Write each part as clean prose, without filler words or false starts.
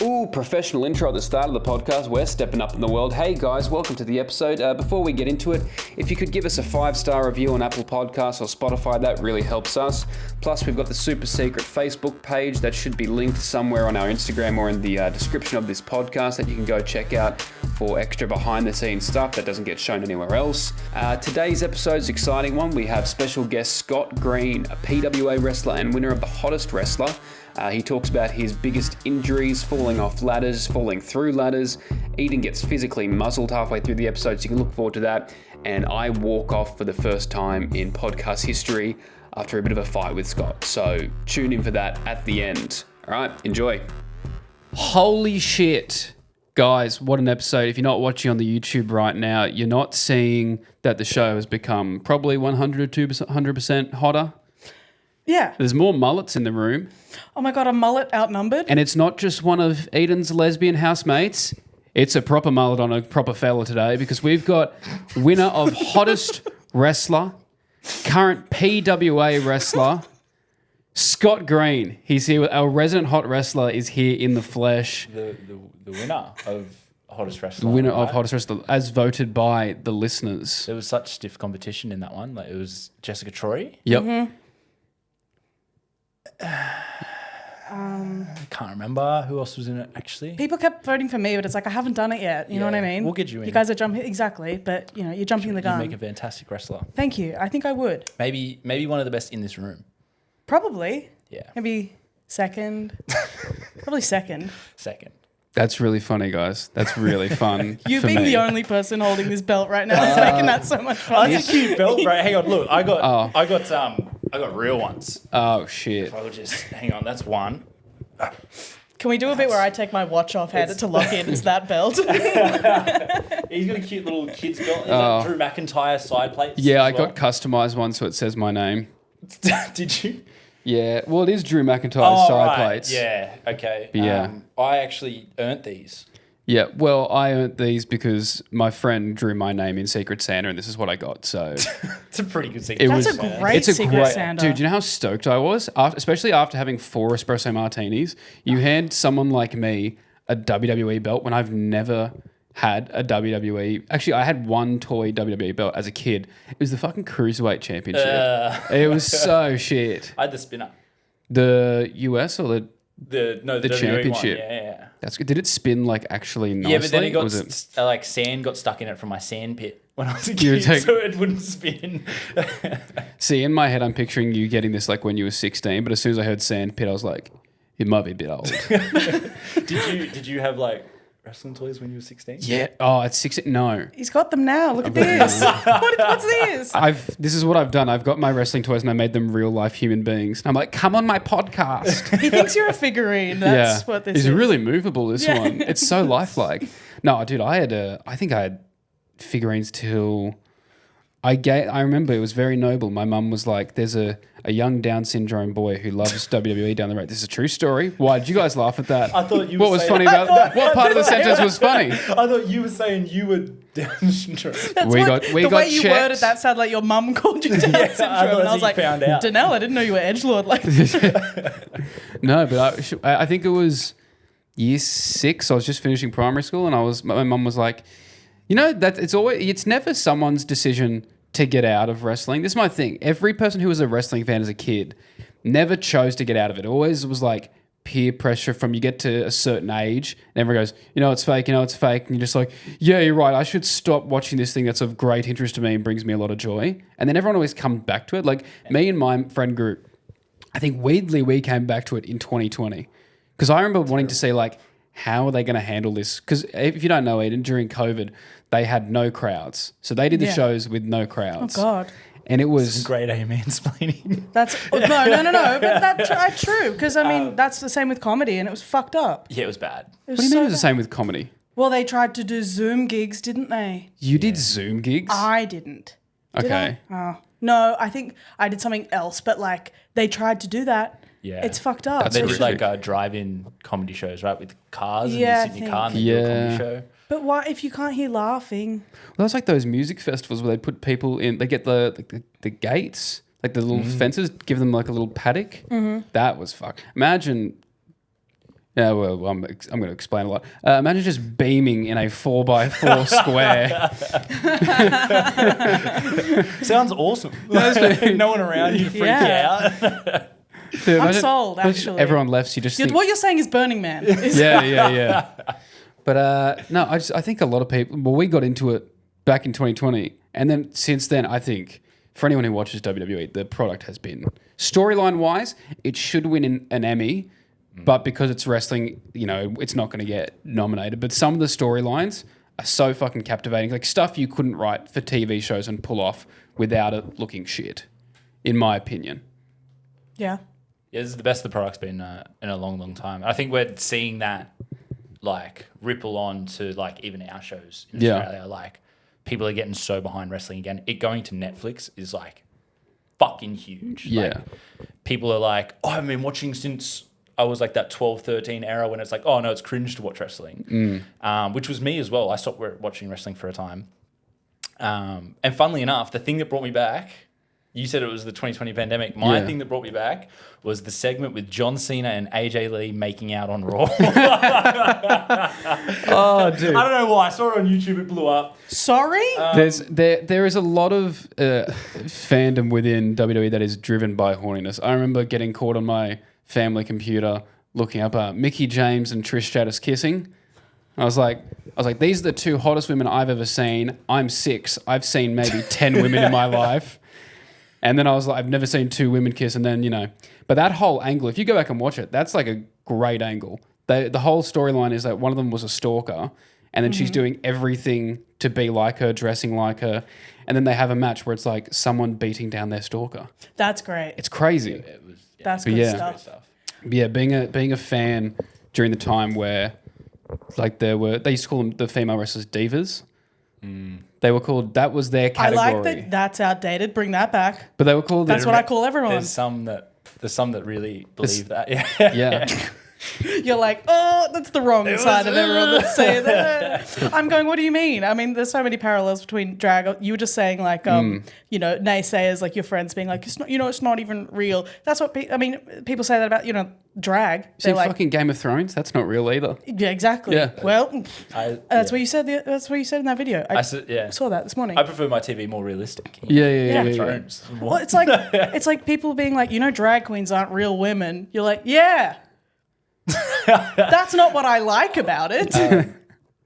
Ooh, professional intro at the start of the podcast. We're stepping up in the world. Hey guys, welcome to the episode. Before we get into it, if you could give us a 5-star review on Apple Podcasts or Spotify, that really helps us. Plus, we've got the super secret Facebook page that should be linked somewhere on our Instagram or in the description of this podcast that you can go check out for extra behind the scenes stuff that doesn't get shown anywhere else. Today's episode is an exciting one. We have special guest Scott Green, a PWA wrestler and winner of the Hottest Wrestler. He talks about his biggest injuries, falling off ladders, falling through ladders. Edan gets physically muzzled halfway through the episode, so you can look forward to that. And I walk off for the first time in podcast history after a bit of a fight with Scott. So tune in for that at the end. All right, enjoy. Holy shit. Guys, what an episode. If you're not watching on the YouTube right now, you're not seeing that the show has become probably 100 to 200% hotter. Yeah. There's more mullets in the room. Oh my God, a mullet outnumbered? And it's not just one of Edan's lesbian housemates. It's a proper mullet on a proper fella today because we've got winner of Hottest Wrestler, current PWA wrestler, Scott Green. He's here. Our resident hot wrestler is here in the flesh. The winner of Hottest Wrestler. The winner right? of Hottest Wrestler, as voted by the listeners. There was such stiff competition in that one. Like it was Jessica Troy. Yep. Mm-hmm. I can't remember who else was in it actually. People kept voting for me, but it's like I haven't done it yet. You know what I mean? We'll get you in. You guys are jumping exactly, but you know you're jumping the You gun. make a fantastic wrestler. Thank you. I think I would. Maybe one of the best in this room. Probably. Yeah. Maybe second. Probably second. Second. That's really funny, guys. That's really fun. You for being me. the only person holding this belt right now is making that so much fun. That's a cute belt, right? Hang on, look, I got real ones. Oh shit. If I would just hang on, that's one. Can we do a bit where I take my watch off, hand it to Lachy, and it's that belt? He's got a cute little kid's belt. Is that Drew McIntyre side plates? Yeah, I as well? got customized one so it says my name. Did you? Yeah, well, it is Drew McIntyre's side plates. Yeah, okay. Yeah. I actually earned these. Yeah, well, I earned these because my friend drew my name in Secret Santa, and this is what I got. So It's a pretty good secret. That's a great Secret Santa. dude. You know how stoked I was, especially after having 4 espresso martinis. You hand someone like me a WWE belt when I've never had a WWE. Actually, I had one toy WWE belt as a kid. It was the fucking Cruiserweight Championship. It was so shit. I had the spinner. The US or the The championship. One. Yeah. That's good. Did it spin like actually nicely? Yeah, but then it got Was it- like sand got stuck in it from my sand pit when I was a You kid, take- so it wouldn't spin. See, in my head, I'm picturing you getting this like when you were 16, but as soon as I heard sandpit, I was like, it might be a bit old. Did you have like wrestling toys when you were 16? Yeah. Oh, at 16? No. He's got them now. Look at this. What's this? This is what I've done. I've got my wrestling toys and I made them real life human beings. And I'm like, come on my podcast. He thinks you're a figurine. That's what this It's is. really movable, this Yeah. one. It's so lifelike. No, dude, I think I had figurines till I remember it was very noble. My mum was like, there's a young Down syndrome boy who loves WWE down the road. This is a true story. Why did you guys laugh at that? I thought you What were was saying- funny about that? What part of the sentence was funny? I thought you were saying you were Down syndrome. That's We what, got the way you checked. worded that sounded like your mum called you Down syndrome. I thought And I that's was like, how you found out. Danelle, I didn't know you were edgelord like No, but I think it was year 6. I was just finishing primary school, and my mum was like, you know, that it's never someone's decision to get out of wrestling. This is my thing. Every person who was a wrestling fan as a kid never chose to get out of it. It always was like peer pressure from you get to a certain age, and everyone goes, you know, it's fake, you know, it's fake. And you're just like, yeah, you're right. I should stop watching this thing that's of great interest to me and brings me a lot of joy. And then everyone always comes back to it. Like me and my friend group, I think weirdly we came back to it in 2020. Because I remember wanting to see like, how are they going to handle this? Because if you don't know, Edan, during COVID, they had no crowds. So they did the shows with no crowds. Oh, God. And it was... Grade A mansplaining. That's no. But that's true. Because, I mean, that's the same with comedy, and it was fucked up. Yeah, it was bad. What do you mean it was the same with comedy? Well, they tried to do Zoom gigs, didn't they? You did Zoom gigs? I didn't. Did Okay. I? Oh. No, I think I did something else, but like they tried to do that. Yeah. It's fucked up. That's They horrific. did like drive-in comedy shows, right? With cars Yeah, and you sit in I your car and think. they do a Yeah. comedy show. But why if you can't hear laughing? Well, that's like those music festivals where they put people in, they get the gates, like the little fences, give them like a little paddock. That was fuck. Imagine Yeah, well, I'm going to explain a lot. Imagine just beaming in a 4x4 square. Sounds awesome. No one around you to freak out. Dude, I'm sold, actually. Everyone left, so you just think... What you're saying is Burning Man. Yeah. But no, I think a lot of people... Well, we got into it back in 2020. And then since then, I think for anyone who watches WWE, the product has been... Storyline-wise, it should win an Emmy. But because it's wrestling, you know, it's not going to get nominated. But some of the storylines are so fucking captivating. Like stuff you couldn't write for TV shows and pull off without it looking shit, in my opinion. Yeah. Yeah, this is the best the product's been in a long, long time. I think we're seeing that like ripple on to like even our shows in Australia. Like people are getting so behind wrestling again. It going to Netflix is like fucking huge. Yeah. Like, people are like, oh, I've been watching since I was like that 12, 13 era when it's like, oh no, it's cringe to watch wrestling. Which was me as well. I stopped watching wrestling for a time. And funnily enough, the thing that brought me back, you said it was the 2020 pandemic. My thing that brought me back was the segment with John Cena and AJ Lee making out on Raw. Oh, dude. I don't know why. I saw it on YouTube. It blew up. Sorry? There is a lot of fandom within WWE that is driven by horniness. I remember getting caught on my family computer looking up Mickey James and Trish Stratus kissing. I was like, these are the two hottest women I've ever seen. I'm 6. I've seen maybe 10 women in my life. And then I was like, I've never seen 2 women kiss. And then, you know, but that whole angle, if you go back and watch it, that's like a great angle. The whole storyline is that one of them was a stalker and then she's doing everything to be like her, dressing like her. And then they have a match where it's like someone beating down their stalker. That's great. It's crazy. That's good stuff. But yeah, being a fan during the time where like they used to call them the female wrestlers divas. They were called, that was their category. I like that. That's outdated. Bring that back. But they were called... That's what I call everyone. There's some that really believe that. Yeah. You're like, oh, that's the wrong side of everyone that's saying that. I'm going, what do you mean? I mean, there's so many parallels between drag. You were just saying like, you know, naysayers, like your friends being like, it's not, you know, it's not even real. That's what, people say that about, you know, drag. See, like, fucking Game of Thrones, that's not real either. Yeah, exactly. Yeah. Well, that's what you said. That's what you said in that video. I saw that this morning. I prefer my TV more realistic. Yeah. Thrones. Well, it's like people being like, you know, drag queens aren't real women. You're like, yeah. That's not what I like about it.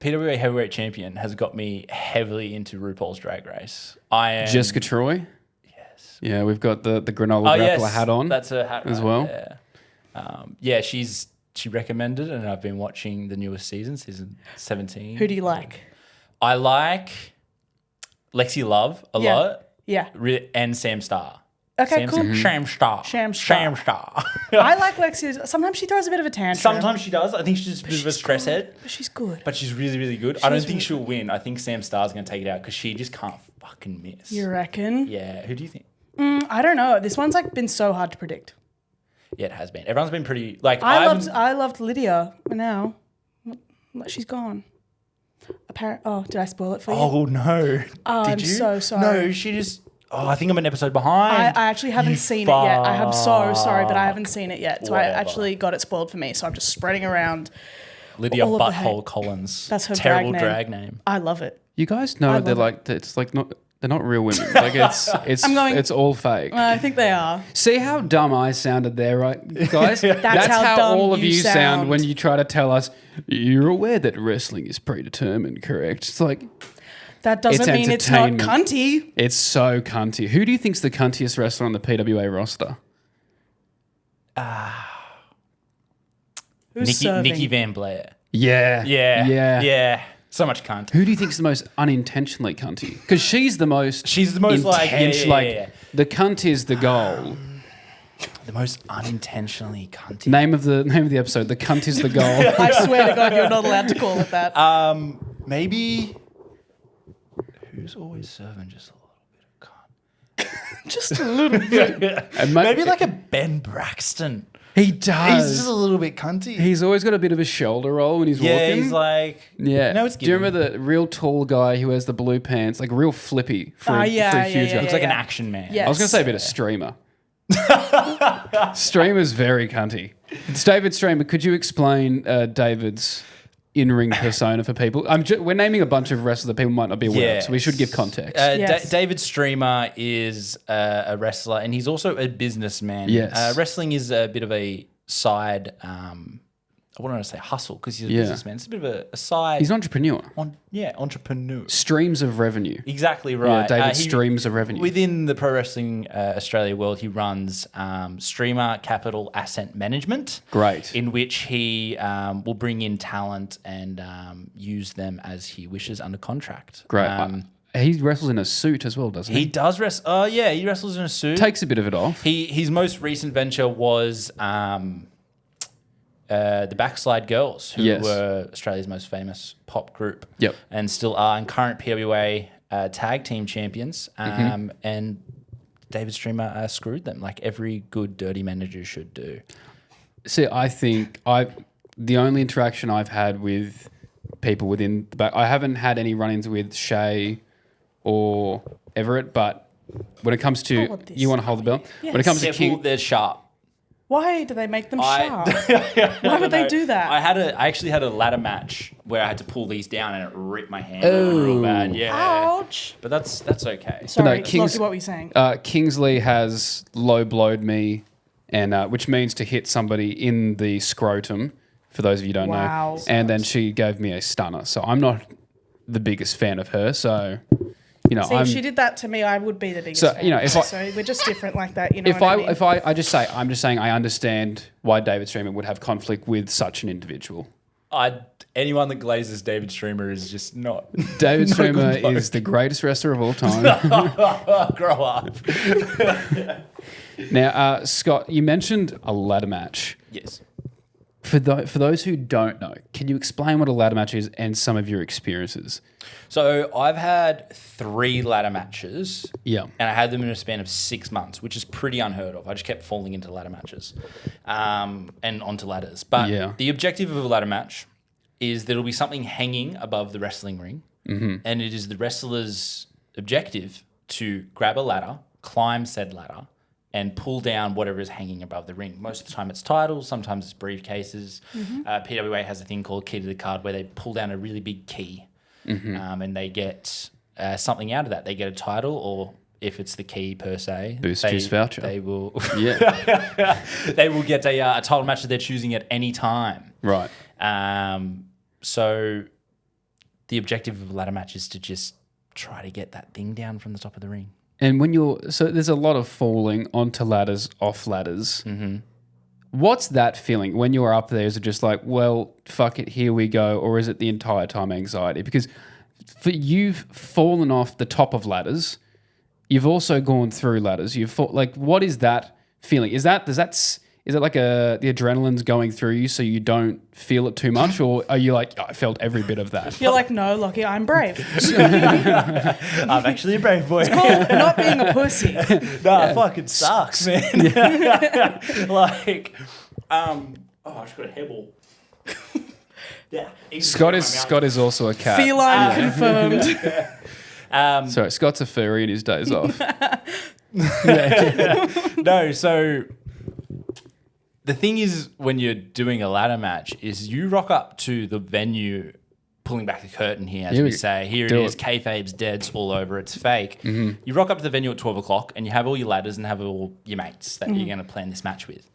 PWA Heavyweight Champion has got me heavily into RuPaul's Drag Race. I am Jessica Troy. Yes. Yeah, we've got the granola grappler hat on. That's her hat as well. Yeah. She recommended, and I've been watching the newest season 17. Who do you like? I like Lexi Love a lot. Yeah. And Sam Starr. Okay, cool. Sham Star. I like Lexi. Sometimes she throws a bit of a tantrum. Sometimes she does. I think she's just a bit of a stress head. But she's good. But she's really, really good. I don't think she'll win. I think Sam Starr's going to take it out because she just can't fucking miss. You reckon? Yeah. Who do you think? I don't know. This one's like been so hard to predict. Yeah, it has been. Everyone's been pretty like. I loved Lydia, but now she's gone. Did I spoil it for you? Oh no! Oh, I'm so sorry. No, she just. Oh, I think I'm an episode behind. I actually haven't seen it yet. I am so sorry, but I haven't seen it yet. So I actually got it spoiled for me. So I'm just spreading around. Lydia Butthole Collins. That's her terrible drag name. I love it. You guys know they're like it's like not. They're not real women. Like it's all fake. I think they are. See how dumb I sounded there, right, guys? That's how dumb all of you sound when you try to tell us you're aware that wrestling is predetermined, correct? It's like that doesn't mean it's not cunty. It's so cunty. Who do you think's the cuntiest wrestler on the PWA roster? Nikki Van Blair. Yeah. So much cunt. Who do you think's the most unintentionally cunty? Because she's the most like the cunt is the goal. The most unintentionally cunty. Name of the episode. The cunt is the goal. I swear to God, you're not allowed to call it that. Maybe who's always serving just a little bit of cunt. Just a little bit. Maybe like a Ben Braxton. He does. He's just a little bit cunty. He's always got a bit of a shoulder roll when he's walking. Yeah, he's like... Yeah. No, it's Do you remember the real tall guy who wears the blue pants? Like real flippy for a huge guy. Looks like an action man. Yes. I was going to say a bit of streamer. Streamer's very cunty. It's David Streamer. Could you explain David's in-ring persona for people? We're naming a bunch of wrestlers that people might not be aware of, so we should give context. Yes. David Streamer is a wrestler, and he's also a businessman. Yes. Wrestling is a bit of a side, I wouldn't want to say hustle because he's a businessman. It's a bit of a side. He's an entrepreneur. Entrepreneur. Streams of revenue. Exactly right. Yeah, David streams of revenue. Within the Pro Wrestling Australia world, he runs Streamer Capital Asset Management. Great. In which he will bring in talent and use them as he wishes under contract. Great. He wrestles in a suit as well, doesn't he? He does wrestle. Oh, yeah, he wrestles in a suit. Takes a bit of it off. His most recent venture was the Backslide Girls, who were Australia's most famous pop group. Yep. And still are, and current PWA tag team champions. And David Streamer screwed them like every good dirty manager should do. See, I think the only interaction I've had with people within the back, I haven't had any run-ins with Shay or Everett, but when it comes to, you want to hold the bell? Yes. When it comes to Careful, they're sharp. Why do they make them sharp? Why would they do that? I actually had a ladder match where I had to pull these down and it ripped my hand real bad. Yeah. Ouch. But that's okay. Sorry, Kings- Lachy, what were you saying? Kingsley has low blowed me, and which means to hit somebody in the scrotum, for those of you who don't know. And then she gave me a stunner. So I'm not the biggest fan of her. So, See, if she did that to me, I would be the biggest fan. So we're just different like that. I'm just saying I understand why David Streamer would have conflict with such an individual. Anyone that glazes David Streamer is just not. David Streamer is the greatest wrestler of all time. Grow up. Now, Scott, you mentioned a ladder match. Yes. For those who don't know, can you explain what a ladder match is and some of your experiences? So I've had 3 ladder matches. Yeah. And I had them in a span of 6 months, which is pretty unheard of. I just kept falling into ladder matches and onto ladders. But the objective of a ladder match is there will be something hanging above the wrestling ring. Mm-hmm. And it is the wrestler's objective to grab a ladder, climb said ladder, and pull down whatever is hanging above the ring. Most of the time it's titles, sometimes it's briefcases. Mm-hmm. PWA has a thing called Key to the Card where they pull down a really big key and they get something out of that. They get a title, or if it's the key per se, Boost Juice voucher. They will, Yeah. they will get a title match that they're choosing at any time. Right. So the objective of a ladder match is to just try to get that thing down from the top of the ring. And so there's a lot of falling onto ladders, off ladders. Mm-hmm. What's that feeling when you're up there? Is it just like, well, fuck it, here we go? Or is it the entire time anxiety? Because you've fallen off the top of ladders. You've also gone through ladders. What is that feeling? Is it like the adrenaline's going through you so you don't feel it too much? Or are you like, I felt every bit of that? You're like, no, Lachy, I'm brave. I'm actually a brave boy. It's called not being a pussy. It fucking sucks, man. I just got a hebble. Yeah. Scott is also a cat. Feline confirmed. Sorry, Scott's a furry in his days off. No, so the thing is, when you're doing a ladder match, is you rock up to the venue, pulling back the curtain here, as we say. Here it is, kayfabe's dead, it's all over, it's fake. Mm-hmm. You rock up to the venue at 12 o'clock and you have all your ladders and have all your mates that you're going to plan this match with.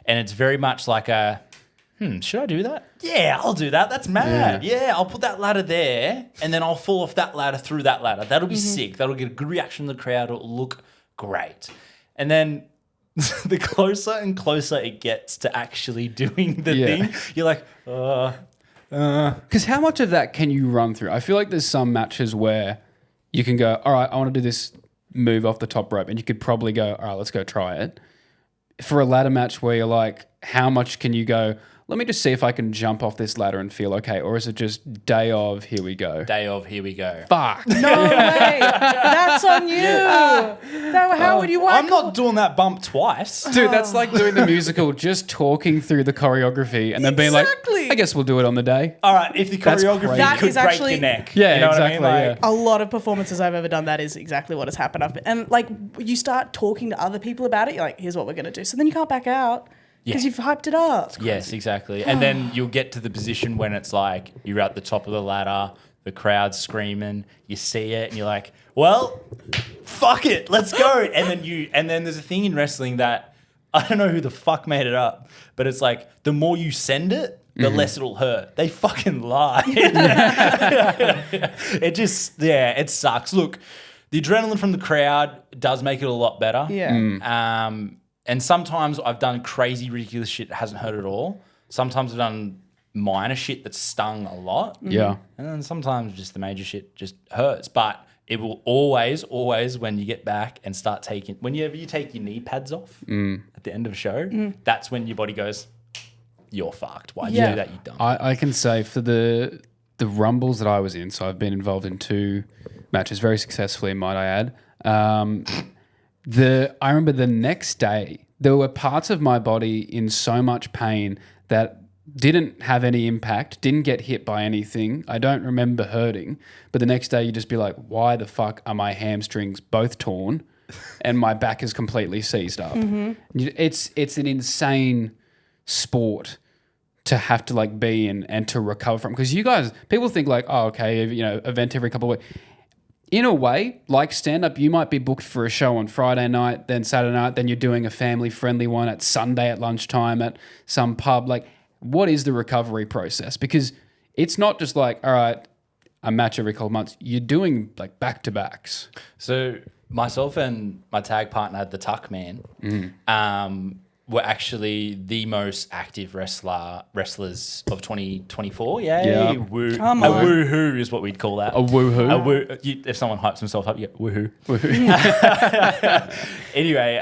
And it's very much like should I do that? Yeah, I'll do that. That's mad. Yeah, I'll put that ladder there and then I'll fall off that ladder through that ladder. That'll be sick. That'll get a good reaction from the crowd. It'll look great. And then the closer and closer it gets to actually doing the thing, you're like, Because how much of that can you run through? I feel like there's some matches where you can go, all right, I want to do this move off the top rope, and you could probably go, all right, let's go try it. For a ladder match where you're like, how much can you go, let me just see if I can jump off this ladder and feel okay? Or is it just day of, here we go? Day of, here we go. Fuck. No way. That's on you. How would you whack? I'm not doing that bump twice. Dude, that's like doing the musical, just talking through the choreography and then being like, Exactly. I guess we'll do it on the day. All right, if the That's choreography crazy. That could is break actually- your neck. Yeah, you know exactly, what I mean? Like, A lot of performances I've ever done, that is exactly what has happened. And like, you start talking to other people about it, you're like, here's what we're going to do. So then you can't back out because Yeah. you've hyped it up. Yes, exactly. And then you'll get to the position when it's like you're at the top of the ladder, the crowd's screaming, you see it, and you're like, well, fuck it, let's go. And then there's a thing in wrestling that I don't know who the fuck made it up, but it's like the more you send it, the less it'll hurt. They fucking lie. It sucks. Look, the adrenaline from the crowd does make it a lot better. Yeah. And sometimes I've done crazy, ridiculous shit that hasn't hurt at all. Sometimes I've done minor shit that's stung a lot. Yeah. And then sometimes just the major shit just hurts. But it will always, when you get back and start whenever you take your knee pads off at the end of a show, that's when your body goes, you're fucked. Why'd you Yeah. do that, you dumb? I can say for the rumbles that I was in, so I've been involved in 2 matches very successfully, might I add. I remember the next day, there were parts of my body in so much pain that didn't have any impact, didn't get hit by anything. I don't remember hurting, but the next day you just be like, why the fuck are my hamstrings both torn and my back is completely seized up? It's an insane sport to have to like be in and to recover from, because you guys, people think like, oh, okay, you know, event every couple of weeks. In a way, like stand-up, you might be booked for a show on Friday night, then Saturday night, then you're doing a family-friendly one at Sunday at lunchtime at some pub. Like, what is the recovery process? Because it's not just like, all right, a match every couple of months. You're doing like back-to-backs. So myself and my tag partner, the Tuck Man, were actually the most active wrestlers of 2024. Yay. Yeah. Woo. Come A on. woohoo is what we'd call that. A woohoo? A woo. If someone hypes himself up, you get woohoo. Anyway,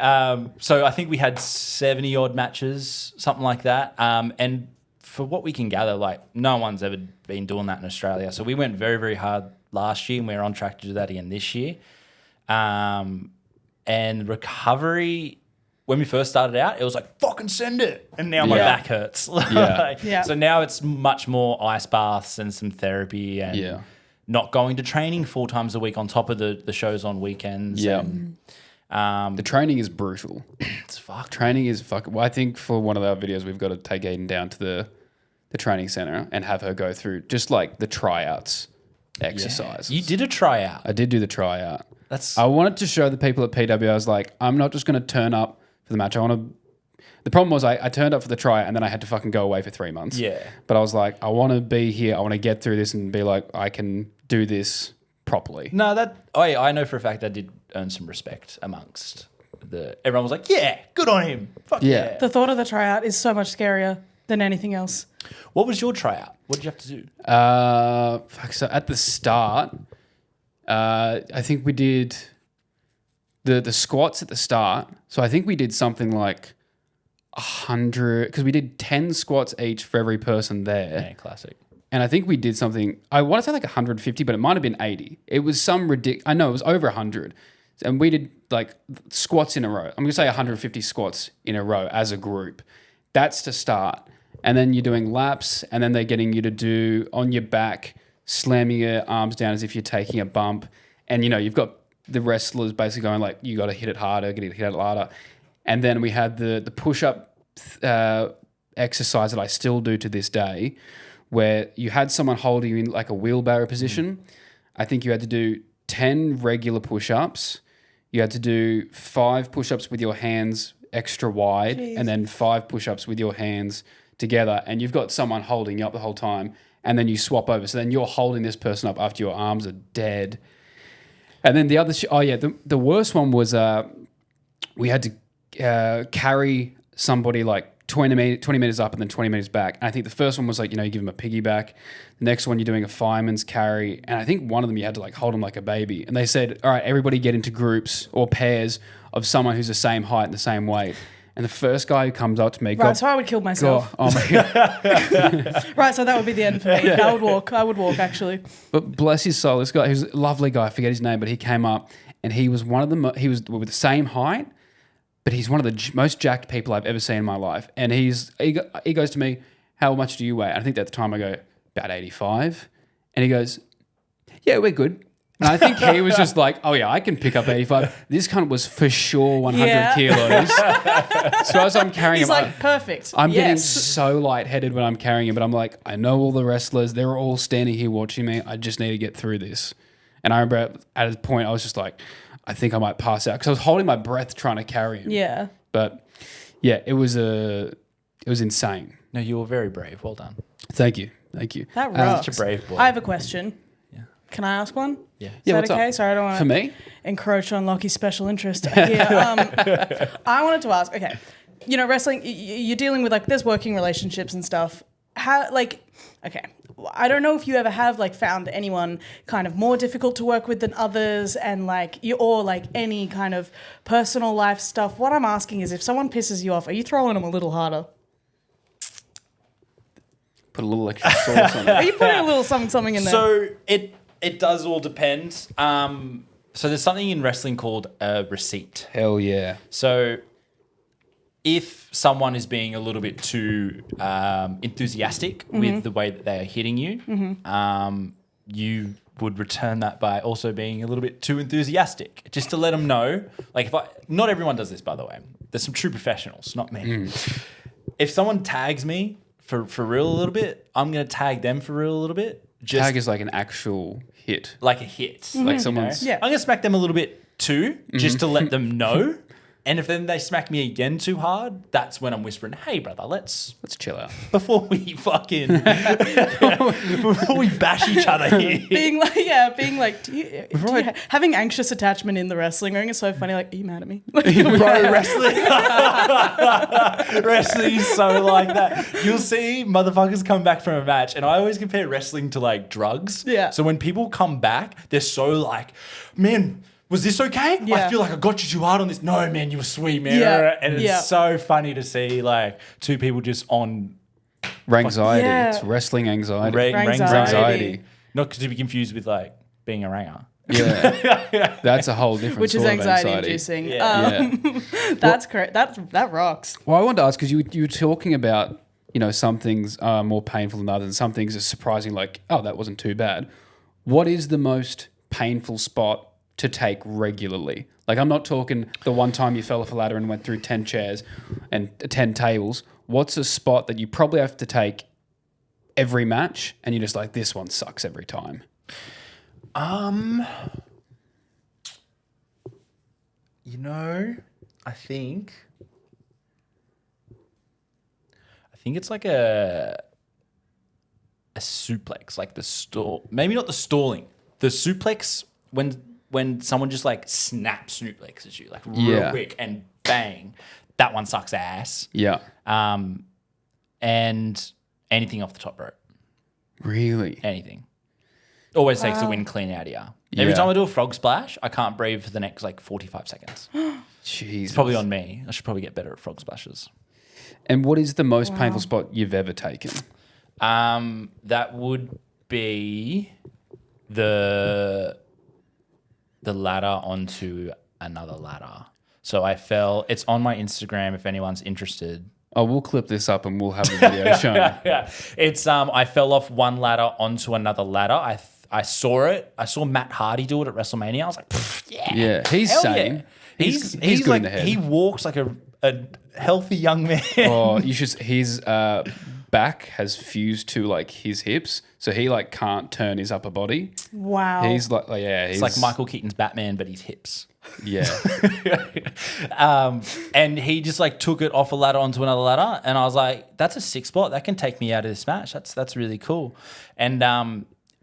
so I think we had 70 odd matches, something like that. And for what we can gather, like no one's ever been doing that in Australia. So we went very, very hard last year and we're on track to do that again this year. And recovery, when we first started out, it was like, fucking send it. And now my back hurts. Yeah. So now it's much more ice baths and some therapy and not going to training 4 times a week on top of the shows on weekends. Yeah. And, The training is brutal. it's fucked. Training is fucking... Well, I think for one of our videos, we've got to take Edan down to the training center and have her go through just like the tryouts exercises. You did a tryout. I did do the tryout. That's I wanted to show the people at PWA, I was like, I'm not just going to turn up for the match. The problem was I turned up for the tryout and then I had to fucking go away for 3 months. Yeah. But I was like, I want to be here. I want to get through this and be like, I can do this properly. No, I know for a fact that did earn some respect amongst everyone was like, yeah, good on him. Fuck Yeah. yeah. The thought of the tryout is so much scarier than anything else. What was your tryout? What did you have to do? So at the start, I think we did the squats at the start. So I think we did something like 100, because we did 10 squats each for every person there. Yeah, classic. And I think we did something, I want to say like 150, but it might have been 80. It was some ridiculous, I know it was over 100. And we did like squats in a row. I'm going to say 150 squats in a row as a group. That's to start. And then you're doing laps, and then they're getting you to do on your back, slamming your arms down as if you're taking a bump. And, you know, you've got the wrestlers basically going like, you got to hit it harder, hit it harder. And then we had the push-up exercise that I still do to this day, where you had someone holding you in like a wheelbarrow position. I think you had to do 10 regular push-ups. You had to do 5 push-ups with your hands extra wide, and then 5 push-ups with your hands together. And you've got someone holding you up the whole time, and then you swap over. So then you're holding this person up after your arms are dead. And then the other, the worst one was we had to carry somebody like 20 meters up and then 20 meters back. And I think the first one was like, you know, you give them a piggyback. The next one, you're doing a fireman's carry. And I think one of them, you had to like hold them like a baby. And they said, all right, everybody get into groups or pairs of someone who's the same height and the same weight. And the first guy who comes up to me, Right, so I would kill myself. oh my God. Right, so that would be the end for me. I would walk actually. But bless his soul, this guy, he was a lovely guy, I forget his name, but he came up and he was one of the, he was with the same height, but he's one of the most jacked people I've ever seen in my life. And he goes to me, how much do you weigh? And I think at the time I go, about 85. And he goes, yeah, we're good. And I think he was just like, oh yeah, I can pick up 85. This cunt was for sure 100 kilos. So as I'm carrying He's him, like, perfect. I'm getting so lightheaded when I'm carrying him, but I'm like, I know all the wrestlers. They're all standing here watching me. I just need to get through this. And I remember at a point I was just like, I think I might pass out because I was holding my breath trying to carry him. Yeah. But yeah, it was insane. No, you were very brave. Well done. Thank you. That rocks. Such a brave boy. I have a question. Yeah. Can I ask one? Yeah. Is Yeah, that what's okay? up? Sorry, I don't want For me? encroach on Lachy's special interest. Yeah, I wanted to ask, okay, you know, wrestling, you're dealing with like, there's working relationships and stuff. How, like, okay, I don't know if you ever have like found anyone kind of more difficult to work with than others and like, or like any kind of personal life stuff. What I'm asking is if someone pisses you off, are you throwing them a little harder? Put a little extra sauce on Are it. you putting a little something in there? So it does all depend. So there's something in wrestling called a receipt. Hell yeah. So if someone is being a little bit too enthusiastic with the way that they are hitting you, you would return that by also being a little bit too enthusiastic, just to let them know. Like, not everyone does this, by the way. There's some true professionals, not me. If someone tags me for real a little bit, I'm going to tag them for real a little bit. Just Tag is like an actual hit. like a hit. Like someone's... Yeah. I'm going to smack them a little bit too, just to let them know. And if then they smack me again too hard, that's when I'm whispering, hey, brother, let's chill out. before we fucking, before we bash each other here. being like, do you having anxious attachment in the wrestling ring is so funny. Like, are you mad at me? Bro, wrestling is so like that. You'll see motherfuckers come back from a match, and I always compare wrestling to like drugs. Yeah. So when people come back, they're so like, man, was this okay? Yeah. I feel like I got you too hard on this. No, man, you were sweet, man. Yeah. And it's Yeah. so funny to see like two people just on Rangxiety. Yeah. It's wrestling anxiety. Rangxiety. Not to be confused with like being a ranger. Yeah. That's a whole different Which is sort of anxiety inducing. Yeah. That's correct. That rocks. Well, I wanted to ask, because you were talking about, you know, some things are more painful than others, and some things are surprising, like, oh, that wasn't too bad. What is the most painful spot to take regularly? Like, I'm not talking the one time you fell off a ladder and went through 10 chairs and 10 tables. What's a spot that you probably have to take every match and you're just like, this one sucks every time? You know, I think it's like a suplex, like maybe not the stalling. The suplex when someone just like snaps suplexes you like real quick and bang, that one sucks ass. Yeah. And anything off the top rope. Really? Anything. Always takes the wind clean out of you. Every Yeah. time I do a frog splash, I can't breathe for the next like 45 seconds. Jeez. It's probably on me. I should probably get better at frog splashes. And what is the most painful spot you've ever taken? That would be the ladder onto another ladder. So I fell. It's on my Instagram if anyone's interested. Oh, we'll clip this up and we'll have the video shown. Yeah, it's I fell off one ladder onto another ladder. I saw it. I saw Matt Hardy do it at WrestleMania. I was like, yeah, Yeah, he's hell sane. yeah. He's good like in the head. he walks like a healthy young man. Oh, you should. His back has fused to like his hips, so he like can't turn his upper body. Wow. He's like, yeah, he's It's like Michael Keaton's Batman, but his hips. Yeah, And he just like took it off a ladder onto another ladder, and I was like, "That's a sick spot. That can take me out of this match. That's really cool." And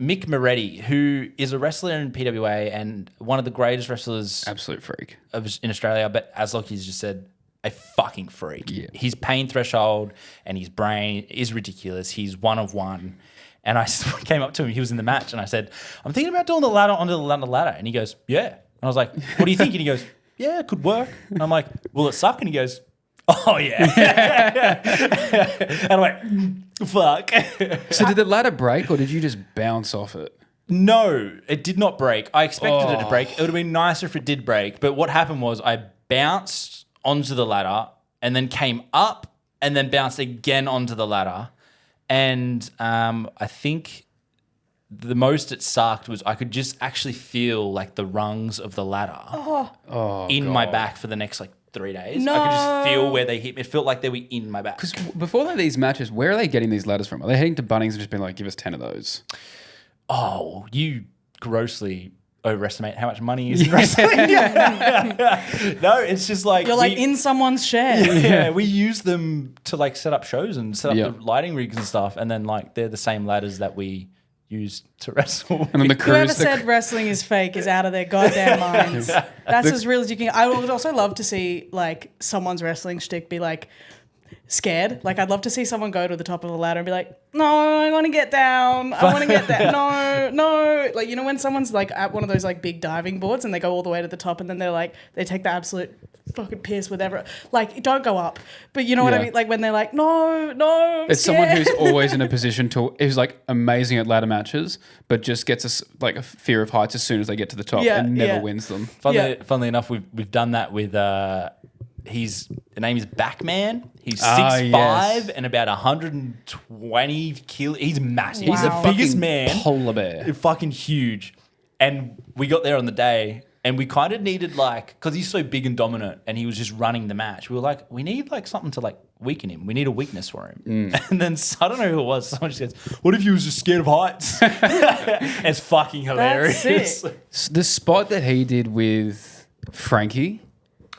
Mick Moretti, who is a wrestler in PWA and one of the greatest wrestlers absolute freak. in Australia, but as Locky's just said, a fucking freak. Yeah. His pain threshold and his brain is ridiculous. He's one of one. And I came up to him. He was in the match, and I said, "I'm thinking about doing the ladder onto the ladder." And he goes, "Yeah." And I was like, "What do you think?" And he goes, "Yeah, it could work." And I'm like, "Will it suck?" And he goes, Oh, yeah. And I'm like, fuck. So did the ladder break or did you just bounce off it? No, it did not break. I expected it to break. It would have been nicer if it did break. But what happened was I bounced onto the ladder and then came up and then bounced again onto the ladder. And I think the most it sucked was I could just actually feel like the rungs of the ladder in my back for the next like 3 days. No. I could just feel where they hit me. It felt like they were in my back. Because before these matches, where are they getting these ladders from? Are they heading to Bunnings and just being like, give us 10 of those? Oh, you grossly overestimate how much money is in wrestling. No, it's just like You're like in someone's share. Yeah, we use them to like set up shows and set up the lighting rigs and stuff, and then like they're the same ladders that we use to wrestle. And then the crews, Whoever said wrestling is fake is out of their goddamn minds. That's as real as you can. I would also love to see like someone's wrestling shtick be like scared. Like I'd love to see someone go to the top of the ladder and be like, no, I want to get down. I want to get down. No. Like, you know, when someone's like at one of those like big diving boards and they go all the way to the top and then they're like, they take the absolute fucking piss with everyone. Like, don't go up. But you know what I mean? Like when they're like, no. it's someone who's always in a position who's like amazing at ladder matches, but just gets a fear of heights as soon as they get to the top and never wins them. Funnily enough, we've done that with the name is Backman. He's 6'5" and about 120 kilos. He's massive. Wow. He's the biggest man. Polar bear. Fucking huge. And we got there on the day and we kind of needed like, because he's so big and dominant and he was just running the match. We were like, we need like something to like weaken him. We need a weakness for him. And then I don't know who it was. Someone just goes, what if he was just scared of heights? It's fucking hilarious. That's sick. The spot that he did with Frankie.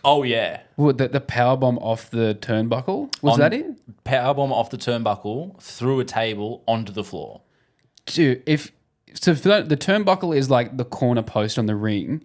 Oh, yeah. Well, the powerbomb off the turnbuckle? Was that it? Powerbomb off the turnbuckle, through a table, onto the floor. Dude, the turnbuckle is like the corner post on the ring.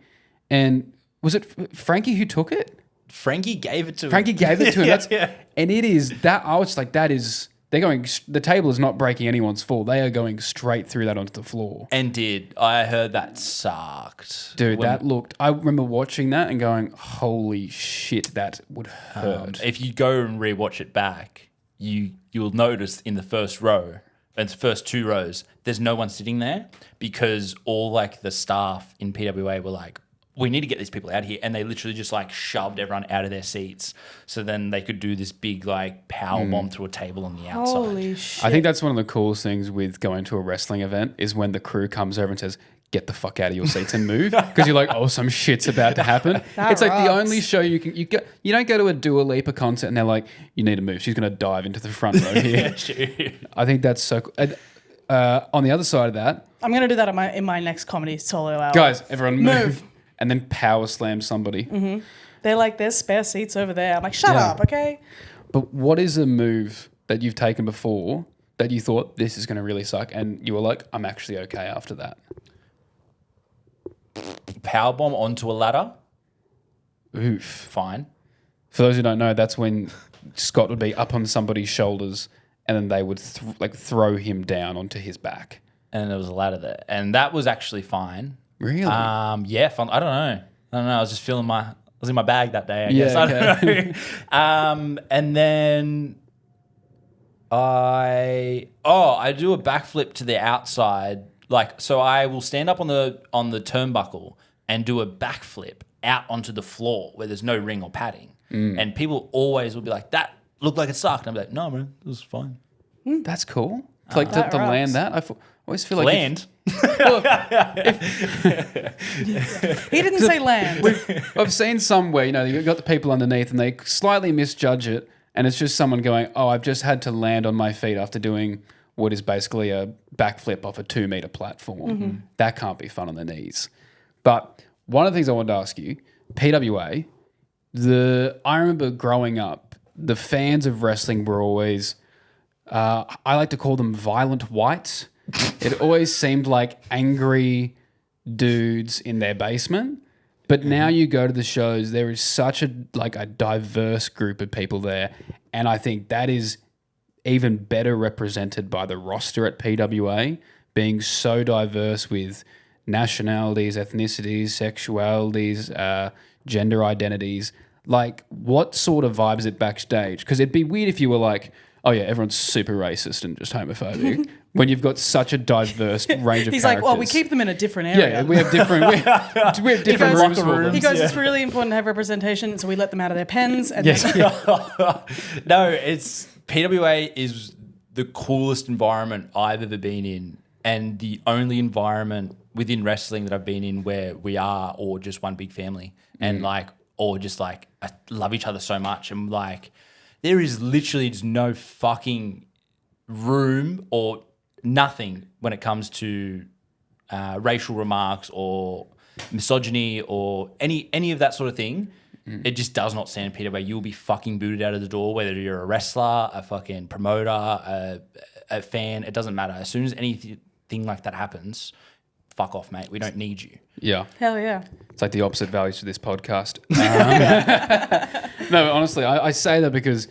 And was it Frankie who took it? Frankie gave it to him. Frankie gave it to him. Yeah. And it is that, I was like, that is, they're going, the table is not breaking anyone's fall. They are going straight through that onto the floor. And I heard that sucked. Dude, I remember watching that and going, holy shit, that would hurt. If you go and rewatch it back, you'll notice in the first row, and the first 2 rows, there's no one sitting there because all like the staff in PWA were like, we need to get these people out here. And they literally just like shoved everyone out of their seats. So then they could do this big like power bomb through a table on the outside. Holy shit. I think that's one of the coolest things with going to a wrestling event is when the crew comes over and says, get the fuck out of your seats and move. Because you're like, oh, some shit's about to happen. It's like the only show you don't go to a Dua Lipa concert and they're like, you need to move. She's going to dive into the front row here. I think that's so cool. On the other side of that. I'm going to do that in my next comedy solo hour. Guys, everyone move. And then power slam somebody. Mm-hmm. They're like, there's spare seats over there. I'm like, shut up, okay? But what is a move that you've taken before that you thought this is going to really suck and you were like, I'm actually okay after that? Powerbomb onto a ladder. Oof. Fine. For those who don't know, that's when Scott would be up on somebody's shoulders and then they would throw him down onto his back. And there was a ladder there. And that was actually fine. Really? Yeah, fun. I don't know. I was just feeling I was in my bag that day, I guess. Okay. I don't know. And then I do a backflip to the outside. Like, so I will stand up on the turnbuckle and do a backflip out onto the floor where there's no ring or padding. And people always will be like, that looked like it sucked. And I'm like, no, man, it was fine. That's cool. It's like to land that. I always feel like land. He didn't say land. I've seen some where, you've got the people underneath and they slightly misjudge it and it's just someone going, oh, I've just had to land on my feet after doing what is basically a backflip off a 2-meter platform. Mm-hmm. That can't be fun on the knees. But one of the things I wanted to ask you, PWA, I remember growing up, the fans of wrestling were always, I like to call them violent whites. It always seemed like angry dudes in their basement. But now you go to the shows, there is such a diverse group of people there. And I think that is even better represented by the roster at PWA, being so diverse with nationalities, ethnicities, sexualities, gender identities. like, what sort of vibe is it backstage? Because it'd be weird if you were like, oh yeah, everyone's super racist and just homophobic when you've got such a diverse range of He's characters. like, well, we keep them in a different area. Yeah, we have different rooms for them. He goes, it's really important to have representation, so we let them out of their pens. And No, it's PWA is the coolest environment I've ever been in, and the only environment within wrestling that I've been in where we are all just one big family, and like all just like love each other so much, and like there is literally just no fucking room or nothing when it comes to racial remarks or misogyny or any of that sort of thing. It just does not stand in PWA. You'll be fucking booted out of the door, whether you're a wrestler, a fucking promoter, a fan. It doesn't matter. As soon as anything like that happens, fuck off, mate. We don't need you. Yeah. Hell yeah. It's like the opposite values to this podcast. No, honestly, I say that because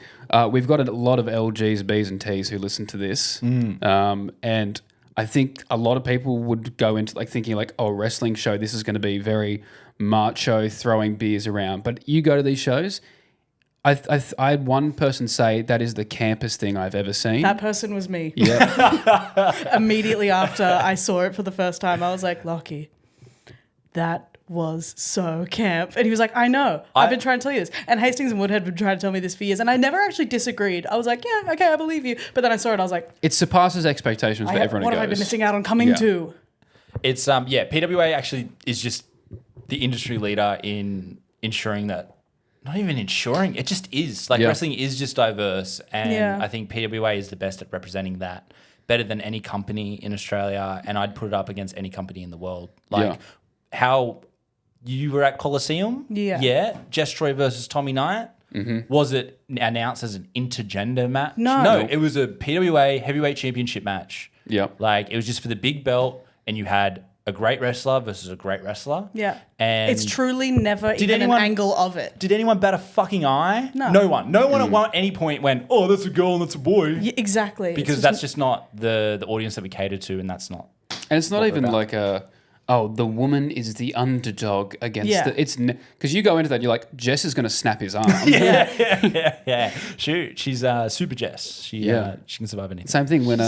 we've got a lot of LGs, Bs and Ts who listen to this. And I think a lot of people would go into like thinking like, oh, wrestling show, this is going to be very macho, throwing beers around. But you go to these shows, I had one person say that is the campest thing I've ever seen. That person was me. Yeah. Immediately after I saw it for the first time, I was like, Lachy, that was so camp. And he was like, I know. I've been trying to tell you this. And Hastings and Woodhead have been trying to tell me this for years. And I never actually disagreed. I was like, yeah, okay, I believe you. But then I saw it, I was like, It surpasses expectations for everyone what who have I goes. been missing out on coming to? It's PWA actually is just the industry leader in ensuring that, not even ensuring, it just is. Like wrestling is just diverse, and I think PWA is the best at representing that, better than any company in Australia, and I'd put it up against any company in the world. Like how you were at Coliseum, Jess Troy versus Tommy Knight. Was it announced as an intergender match? No, it was a PWA heavyweight championship match. Like it was just for the big belt, and you had a great wrestler versus a great wrestler. And it's truly never even an angle of it. Did anyone bat a fucking eye? No. No one. No one at any point went, oh, that's a girl and that's a boy. Yeah, exactly. Because that's just not the audience that we cater to, and that's not. And it's not even like the woman is the underdog against it's because you go into that, you're like, Jess is going to snap his arm. Shoot, she's Super Jess. She can survive anything. Same thing when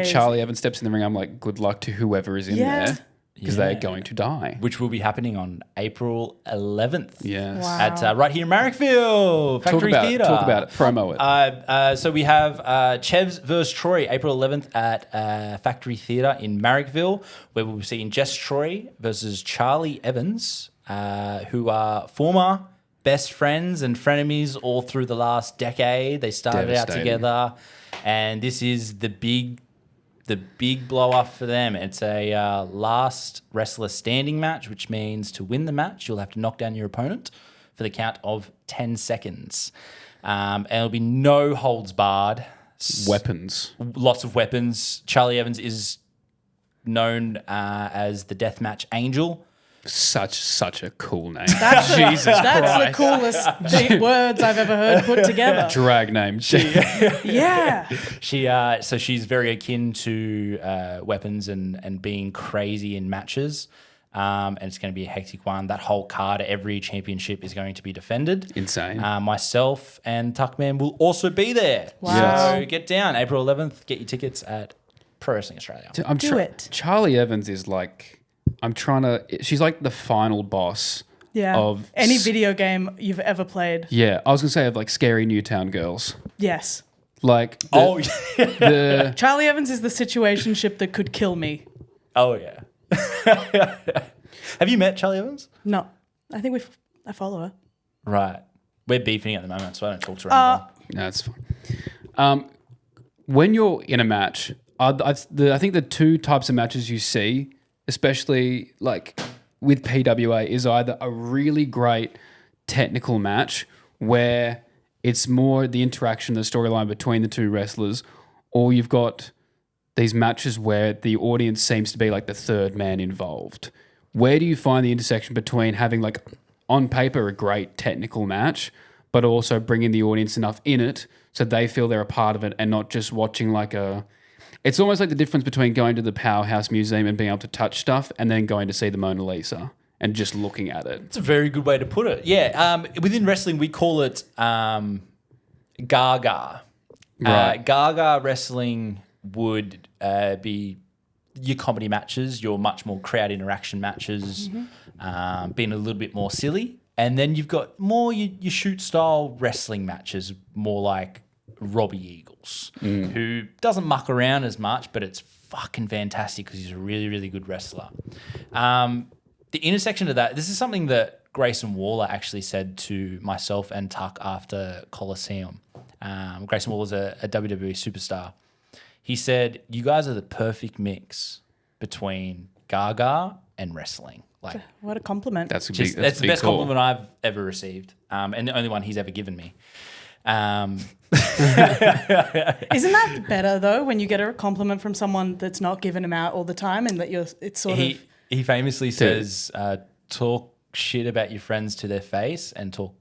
Charlie Evans steps in the ring, I'm like, good luck to whoever is in there. Because they're going to die. Which will be happening on April 11th. Yes. Wow. At right here in Marrickville, Factory Theatre. Talk about it. Promo it. So we have Chevs versus Troy, April 11th at Factory Theatre in Marrickville, where we'll be seeing Jess Troy versus Charlie Evans, who are former best friends and frenemies all through the last decade. They started out together, and this is the big blow up for them. It's a last wrestler standing match, which means to win the match, you'll have to knock down your opponent for the count of 10 seconds. And it'll be no holds barred. Weapons. Lots of weapons. Charlie Evans known as the Deathmatch Angel. Such a cool name. That's the coolest words I've ever heard put together. Drag name. Yeah. So she's very akin to weapons and being crazy in matches. And it's going to be a hectic one. That whole card, every championship is going to be defended. Insane. Myself and Tuckman will also be there. Wow. So get down. April 11th. Get your tickets at Pro Wrestling Australia. Do it. Charlie Evans is like... she's like the final boss of... any video game you've ever played. Yeah, I was going to say of like Scary Newtown Girls. Yes. Like... Charlie Evans is the situationship that could kill me. Oh, yeah. Have you met Charlie Evans? No. I think I follow her. Right. We're beefing at the moment, so I don't talk to her anymore. No, that's fine. When you're in a match, I think the two types of matches you see... especially like with PWA, is either a really great technical match where it's more the interaction, the storyline between the two wrestlers, or you've got these matches where the audience seems to be like the third man involved. Where do you find the intersection between having like on paper a great technical match, but also bringing the audience enough in it so they feel they're a part of it and not just watching like a... It's almost like the difference between going to the Powerhouse Museum and being able to touch stuff and then going to see the Mona Lisa and just looking at it. It's a very good way to put it. Yeah. Within wrestling, we call it Gaga. Right. Gaga wrestling would be your comedy matches, your much more crowd interaction matches, being a little bit more silly. And then you've got more your shoot style wrestling matches, more like Robbie Eagles, who doesn't muck around as much, but it's fucking fantastic because he's a really, really good wrestler. The intersection of that, this is something that Grayson Waller actually said to myself and Tuck after Coliseum. Grayson Waller's a WWE superstar. He said, "You guys are the perfect mix between Gaga and wrestling." Like, What a compliment. That's that's the best compliment I've ever received, and the only one he's ever given me. Isn't that better though when you get a compliment from someone that's not giving them out all the time and that it's sort of... He famously says, talk shit about your friends to their face and talk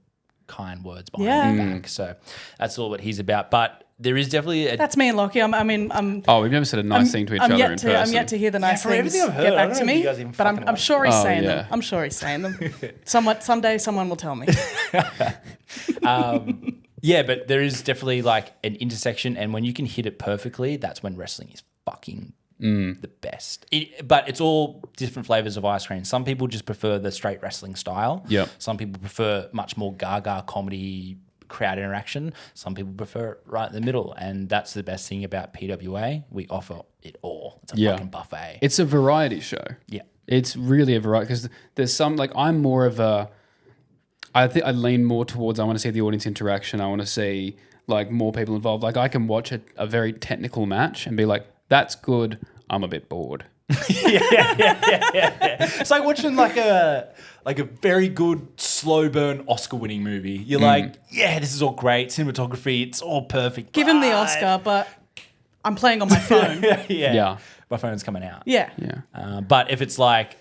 kind words behind their back. So that's all what he's about. But there is definitely That's me and Lachy. we've never said a nice thing to each other in person. I'm yet to hear the nice from things everything I've heard, get I back don't to know if me. you guys even But fucking I'm sure he's saying yeah. them. I'm sure he's saying them. Someday someone will tell me. Yeah, but there is definitely like an intersection, and when you can hit it perfectly, that's when wrestling is fucking the best. But it's all different flavors of ice cream. Some people just prefer the straight wrestling style. Yep. Some people prefer much more Gaga comedy crowd interaction. Some people prefer it right in the middle, and that's the best thing about PWA. We offer it all. It's a fucking buffet. It's a variety show. Yeah. It's really a variety because there's some, like, I'm more of a, I think I lean more towards, I want to see the audience interaction. I want to see like more people involved. Like I can watch a very technical match and be like, that's good. I'm a bit bored. It's like watching like a very good slow burn Oscar winning movie. You're like, yeah, this is all great. Cinematography, it's all perfect. Give him the Oscar, but I'm playing on my phone. Yeah. My phone's coming out. Yeah. But if it's like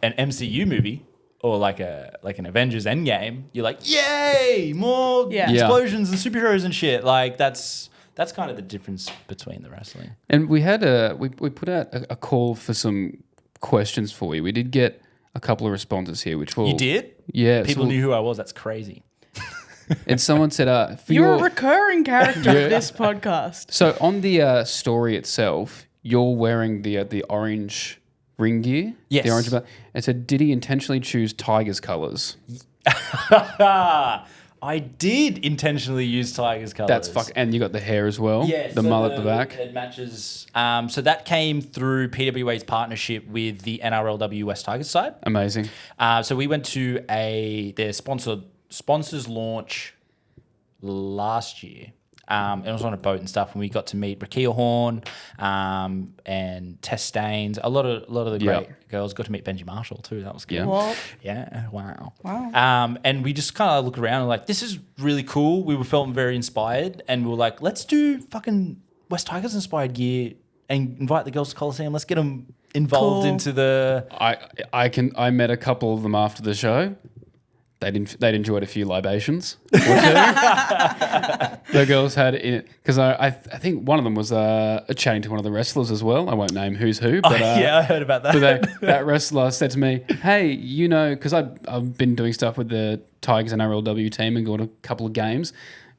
an MCU movie or like an Avengers Endgame, you're like, yay, more explosions and superheroes and shit. Like that's kind of the difference between the wrestling. And we had we put out a call for some questions for you. We did get a couple of responses here, which You did? Yeah. People knew who I was. That's crazy. And someone said, for You're your, a recurring character of this podcast. so on the story itself, you're wearing the orange ring gear. Yes. The orange belt. It said, did he intentionally choose Tiger's colours? I did intentionally use Tiger's colours. That's and you got the hair as well. Yeah, the mullet at the back. It matches. So that came through PWA's partnership with the NRLW West Tigers side. Amazing. So we went to their sponsors launch last year. It was on a boat and stuff, and we got to meet Rakia Horn and Tess Staines. A lot of the great girls. Got to meet Benji Marshall too. That was good. Yeah. What? Yeah. Wow. Wow. And we just kind of look around and like, this is really cool. We were feeling very inspired, and we were like, let's do fucking West Tigers inspired gear and invite the girls to Coliseum. Let's get them involved into the. I met a couple of them after the show. They'd enjoyed a few libations. Or two. The girls had it because I think one of them was chatting to one of the wrestlers as well. I won't name who's who, but I heard about that. But that wrestler said to me, "Hey, because I've been doing stuff with the Tigers and RLW team and gone to a couple of games,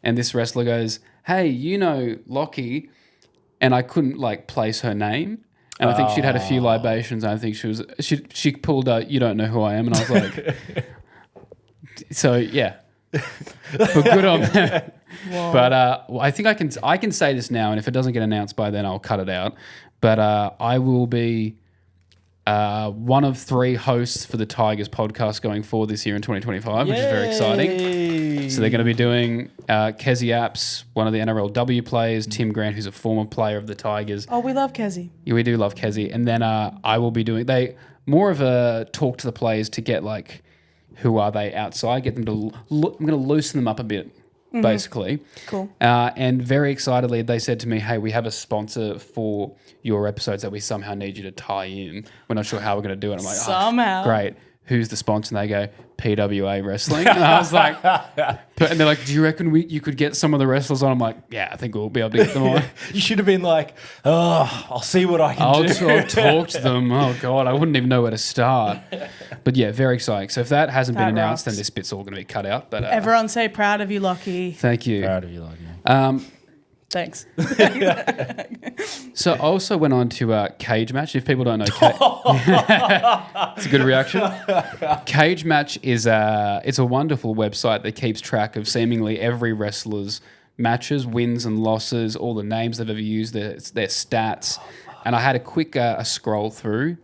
and this wrestler goes, hey, Lachy," and I couldn't like place her name. And I think she'd had a few libations. And I think she pulled "You don't know who I am," and I was like. So yeah, but good on that. Whoa. But I think I can say this now, and if it doesn't get announced by then, I'll cut it out. But I will be one of 3 hosts for the Tigers podcast going forward this year in 2025, which is very exciting. So they're going to be doing Kezi Apps, one of the NRLW players, Tim Grant, who's a former player of the Tigers. Oh, we love Kezi. Yeah, we do love Kezi, and then I will be doing more of a talk to the players to get like. Who are they outside? Get them to. I'm going to loosen them up a bit, basically. Cool. And very excitedly, they said to me, "Hey, we have a sponsor for your episodes that we somehow need you to tie in. We're not sure how we're going to do it." I'm like, Somehow. Great. who's the sponsor? And they go, PWA Wrestling. And I was like, and they're like, do you reckon you could get some of the wrestlers on? I'm like, yeah, I think we'll be able to get them on. You should have been like, oh, I'll see what I can do. I'll talk to them. Oh, God, I wouldn't even know where to start. But yeah, very exciting. So if that hasn't been announced, then this bit's all going to be cut out. But everyone say proud of you, Lachy. Thank you. Proud of you, Lachy. Thanks. So I also went on to Cage Match. If people don't know, it's a good reaction. Cage Match is it's a wonderful website that keeps track of seemingly every wrestler's matches, wins and losses, all the names they've ever used, their stats. And I had a quick scroll through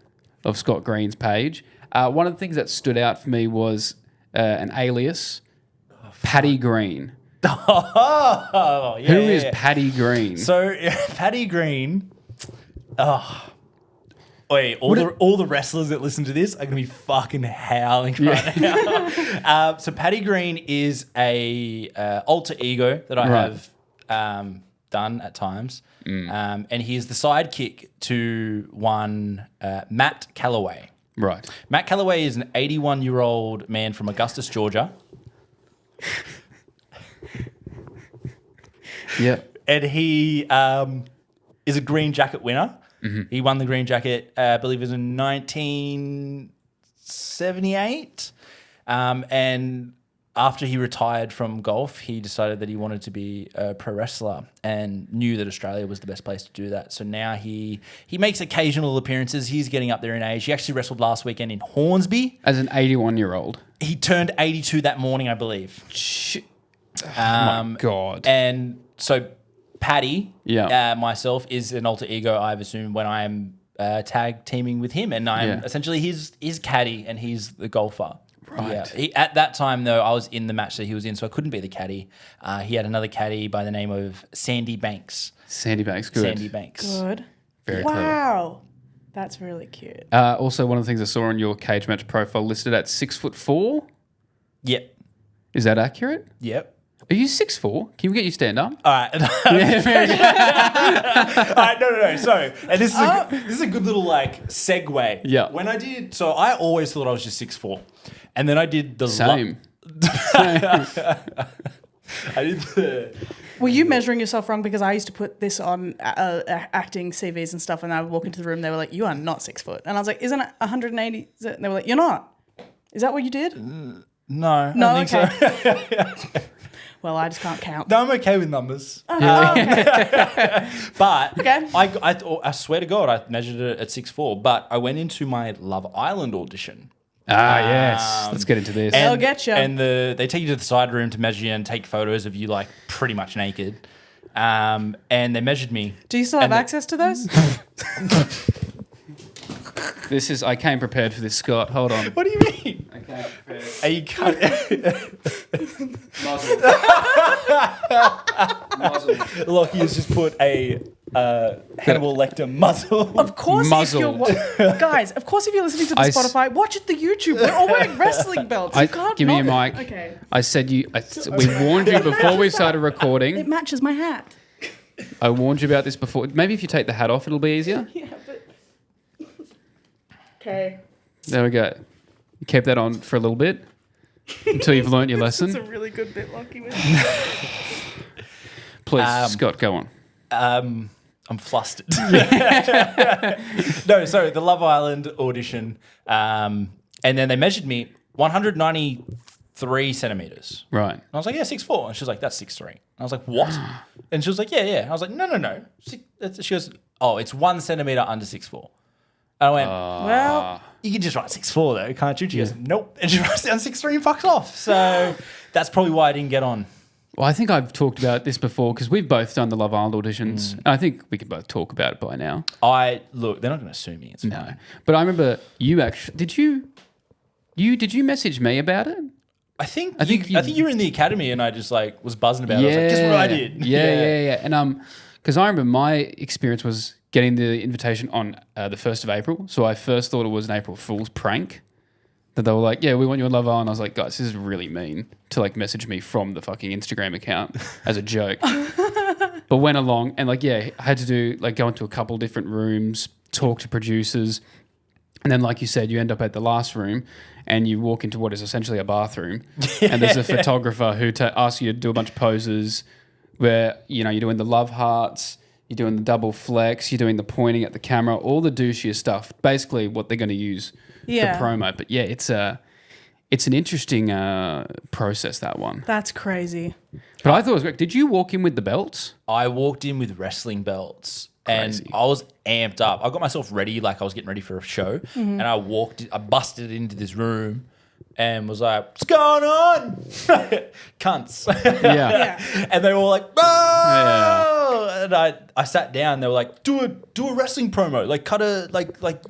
of Scott Green's page. One of the things that stood out for me was an alias, Paddy Green. Oh, yeah, Who is Paddy Green? So Paddy Green. Wait, all the wrestlers that listen to this are gonna be fucking howling right now. So Paddy Green is a alter ego that I have done at times, and he is the sidekick to one Matt Calloway. Right. Matt Calloway is an 81-year-old man from Augustus, Georgia. Yeah. And he is a green jacket winner. Mm-hmm. He won the green jacket, I believe it was in 1978. And after he retired from golf, he decided that he wanted to be a pro wrestler and knew that Australia was the best place to do that. So now he makes occasional appearances. He's getting up there in age. He actually wrestled last weekend in Hornsby. As an 81-year-old. He turned 82 that morning, I believe. Oh my God. And so Paddy, Yeah. myself, is an alter ego, I've assumed, when I'm tag teaming with him. And I'm essentially his caddy and he's the golfer. Right. Yeah. At that time, though, I was in the match that he was in, so I couldn't be the caddy. He had another caddy by the name of Sandy Banks. Sandy Banks, good. Sandy Banks. Good. Very clever. Wow. That's really cute. Also, one of the things I saw on your Cage Match profile listed at 6'4". Yep. Is that accurate? Yep. Are you 6'4"? Can we get you stand up? All right. All right. No. So, and this is a good little like segue. Yeah. When I did, so I always thought I was just 6'4", and then I did the Same. I did the. Were you measuring yourself wrong? Because I used to put this on acting CVs and stuff, and I would walk into the room, they were like, "You are not 6 foot," and I was like, "Isn't it 180?" And they were like, "You're not." Is that what you did? No. No. I think Okay. so. Well, I just can't count. No, I'm okay with numbers. But Okay. I swear to God, I measured it at 6'4", but I went into my Love Island audition. Yes. Let's get into this. They'll get you. And they take you to the side room to measure you and take photos of you like pretty much naked. And they measured me. Do you still have access to those? I came prepared for this, Scott. Hold on. What do you mean? I came prepared. Are you Muzzled. Muzzled. Lachy has just put a Hannibal Lecter muzzle. Of course, Muzzled. Guys, of course, if you're listening to the Spotify, watch it the YouTube. We're all wearing wrestling belts. You can't give me your not- mic. Okay. I said we warned you before we started recording. It matches my hat. I warned you about this before. Maybe if you take the hat off, it'll be easier. Yeah, but... Okay. There we go. You keep that on for a little bit until you've learnt your lesson. It's a really good bit, Lachy. Please, Scott, go on. I'm flustered. No, so the Love Island audition, and then they measured me 193 centimeters. Right. And I was like, yeah, 6'4". And she was like, that's 6'3". And I was like, what? And she was like, yeah. And I was like, no. She goes, oh, it's 1 centimeter under 6'4". And I went, Well, you can just write 6'4" though, can't you? She goes, nope. And she writes down 6'3" and fucks off. So that's probably why I didn't get on. Well, I think I've talked about this before because we've both done the Love Island auditions. And I think we can both talk about it by now. Look, they're not going to sue me. It's fine. No. But I remember you actually, did you message me about it? I think you were in the academy and I just like was buzzing about it. Yeah. I was like, guess what I did? Yeah. And because I remember my experience was getting the invitation on the 1st of April. So I first thought it was an April Fool's prank. That they were like, yeah, we want you on Love Island. I was like, guys, this is really mean to like message me from the fucking Instagram account as a joke. But went along and like, yeah, I had to go into a couple different rooms, talk to producers. And then, like you said, you end up at the last room and you walk into what is essentially a bathroom. And there's a photographer who asks you to do a bunch of poses where, you're doing the love hearts, you're doing the double flex, you're doing the pointing at the camera, all the douchiest stuff. Basically what they're going to use for promo. But yeah, it's an interesting process, that one. That's crazy. But I thought it was great. Did you walk in with the belts? I walked in with wrestling belts. Crazy. And I was amped up. I got myself ready like I was getting ready for a show. And I busted into this room and was like, what's going on? Cunts. Yeah. And they were all like, oh! Yeah. And I sat down. They were like, do a wrestling promo. Like cut a, like.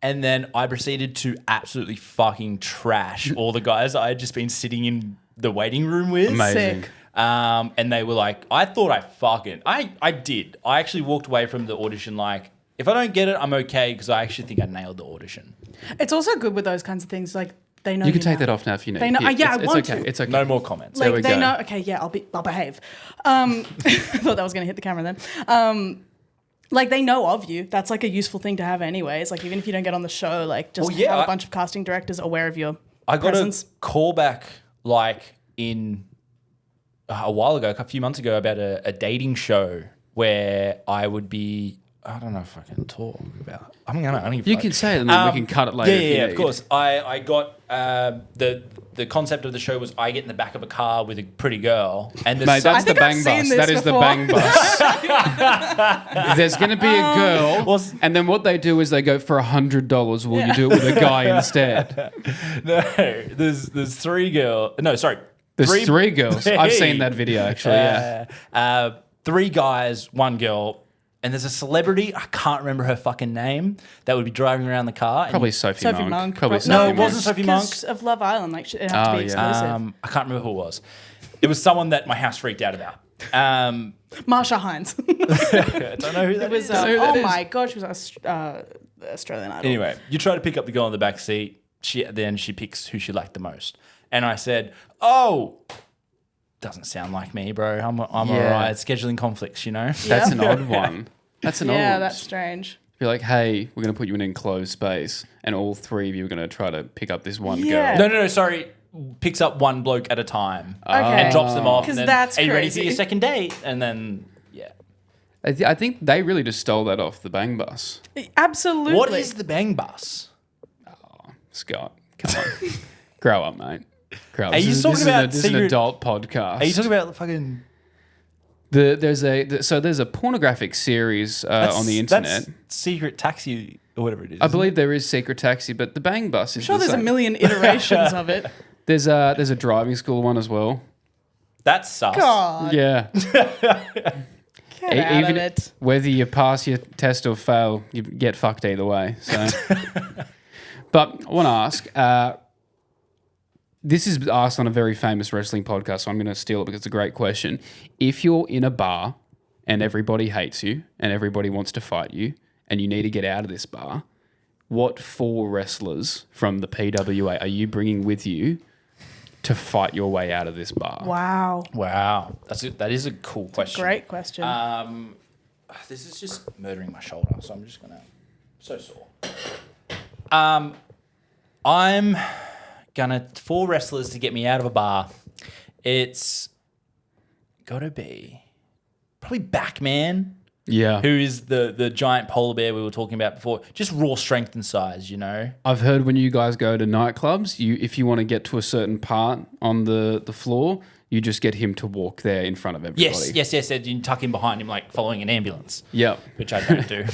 And then I proceeded to absolutely fucking trash all the guys I had just been sitting in the waiting room with. Amazing. Sick. And they were like, I thought I did. I actually walked away from the audition like, if I don't get it, I'm okay because I actually think I nailed the audition. It's also good with those kinds of things. Like they know You can take now. that off now if you need. They know. Yeah, I want it's okay. to. It's okay. No more comments. Like we they go. know. Okay, yeah, I'll behave. I thought that was gonna hit the camera then. Like they know of you. That's like a useful thing to have anyways. Like even if you don't get on the show, like just have a bunch of casting directors aware of your presence. A call back like in a while ago, a few months ago, about a dating show where I would be. I don't know if I can talk about. I don't give a You fuck. can say it and then we can cut it later. Yeah, of course. I got the concept of the show was I get in the back of a car with a pretty girl, and Mate, that's the bang bus. That is the bang bus. There's going to be a girl, and then what they do is they go for $100. Will you do it with a guy instead? No, there's three girls. No, sorry. There's three girls. I've seen that video actually. Yeah. Three guys, one girl. And there's a celebrity, I can't remember her fucking name, that would be driving around the car. Probably Sophie Monk. Probably No, it wasn't Sophie Monk. Because of Love Island, like it had to be exclusive. I can't remember who it was. It was someone that my house freaked out about. Marsha Hines. I don't know who that is. My god, she was Australian Idol. Anyway, you try to pick up the girl in the back seat. Then she picks who she liked the most. And I said, "Oh, doesn't sound like me, bro. I'm all right. Scheduling conflicts, you know." That's an odd one. That's an odd one. Yeah, that's strange. Be like, hey, we're going to put you in an enclosed space, and all three of you are going to try to pick up this one girl. No, sorry. Picks up one bloke at a time Okay. and drops them off. 'Cause And then, that's are you ready for crazy. your second date? And then, yeah. I think they really just stole that off the bang bus. Absolutely. What is the bang bus? Scott, come on. Grow up, mate. Grow up. Are you talking about this is an adult podcast. Are you talking about the fucking... There's a pornographic series on the internet. That's Secret Taxi or whatever it is. I believe there is Secret Taxi, but the bang bus is I'm sure the there's same. a million iterations of it. There's a driving school one as well. That's sus. God. Yeah. Get out of it. Whether you pass your test or fail, you get fucked either way. So, but I want to ask. This is asked on a very famous wrestling podcast, so I'm going to steal it because it's a great question. If you're in a bar and everybody hates you and everybody wants to fight you and you need to get out of this bar, what 4 wrestlers from the PWA are you bringing with you to fight your way out of this bar? Wow. That is a cool question. Great question. This is just murdering my shoulder, so I'm just going to... So sore. I'm... gonna 4 wrestlers to get me out of a bar. It's gotta be probably Backman, Yeah. who is the giant polar bear we were talking about before. Just raw strength and size, you know. I've heard when you guys go to nightclubs, if you want to get to a certain part on the floor, you just get him to walk there in front of everybody. Yes. And you tuck him behind him like following an ambulance. Yep. Which I don't do.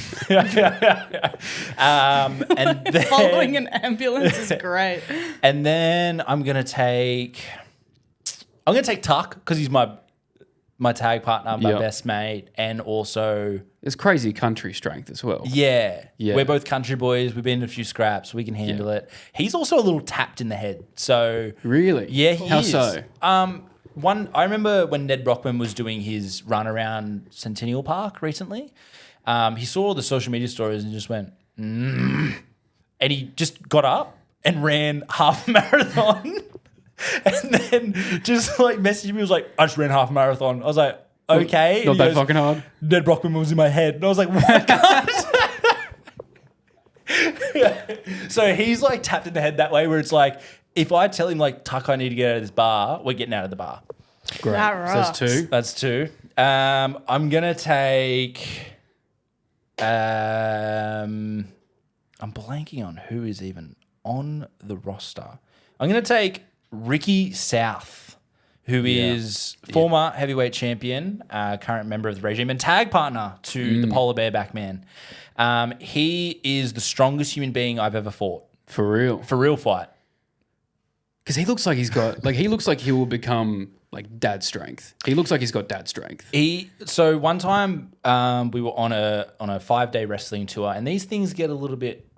And then, Following an ambulance is great. And then I'm gonna take Tuck because he's my tag partner, my best mate, and also It's crazy country strength as well. yeah, Yeah. we're both country boys. We've been in a few scraps. We can handle it. He's also a little tapped in the head. So Really? yeah, he How is. so? I remember when Ned Brockman was doing his run around Centennial Park recently. He saw all the social media stories and just went, and he just got up and ran half a marathon. And then just like messaged me, was like, I just ran half a marathon. I was like, okay. Not that fucking hard. Ned Brockman was in my head. And I was like, what? So he's like tapped in the head that way where it's like, if I tell him like, Tuck, I need to get out of this bar, we're getting out of the bar. Great. That So rocks. that's 2. That's 2. I'm going to take... I'm blanking on who is even on the roster. I'm going to take Ricky South, who is former heavyweight champion, current member of the regime, and tag partner to the Polar Bareback Man. He is the strongest human being I've ever fought. For real. For real fight. Because he looks like he's got, like, he looks like he will become like dad strength. He looks like he's got dad strength. So one time we were on a 5-day wrestling tour, and these things get a little bit.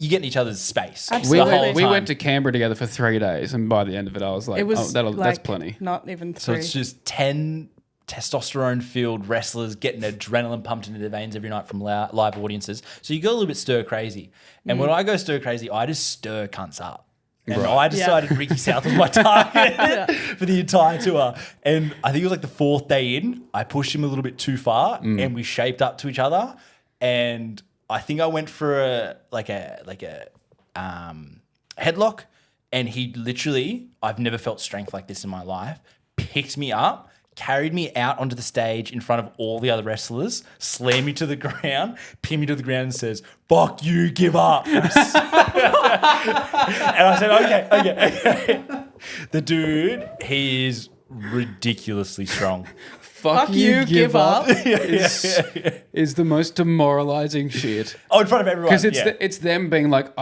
You get in each other's space. Absolutely. We went to Canberra together for 3 days, and by the end of it, I was like, It was that's plenty. Not even 3. So it's just 10 testosterone-filled wrestlers getting adrenaline pumped into their veins every night from live audiences. So you go a little bit stir crazy. And when I go stir crazy, I just stir cunts up. And I decided Ricky South was my target for the entire tour. And I think it was like the 4th day in, I pushed him a little bit too far, and we shaped up to each other. And I think I went for a headlock, and he literally, I've never felt strength like this in my life, picked me up, carried me out onto the stage in front of all the other wrestlers, slammed me to the ground, pinned me to the ground and says, "Fuck you, give up." And I said, okay. The dude, he is ridiculously strong. Fuck you, give up is the most demoralizing shit. Oh, in front of everyone. Because it's them being like,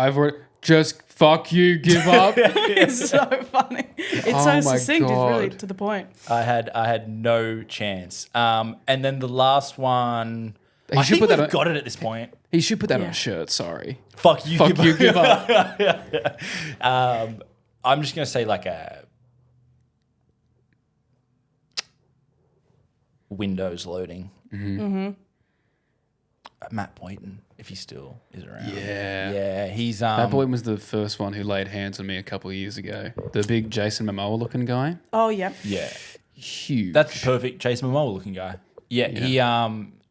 just fuck you, give up. It's so funny. It's Oh so my succinct. It's really God. to the point. I had no chance. And then the last one, He I should think put that we've on- got it at this point. He should put that on Yeah. a shirt, sorry. Fuck you, Fuck you, give up. I'm just gonna say like a Windows loading. Matt Boynton, if he still is around. Yeah, he's That boy was the first one who laid hands on me a couple of years ago. The big Jason Momoa looking guy. Oh, yeah. yeah. Huge. That's the perfect Jason Momoa looking guy. Yeah, he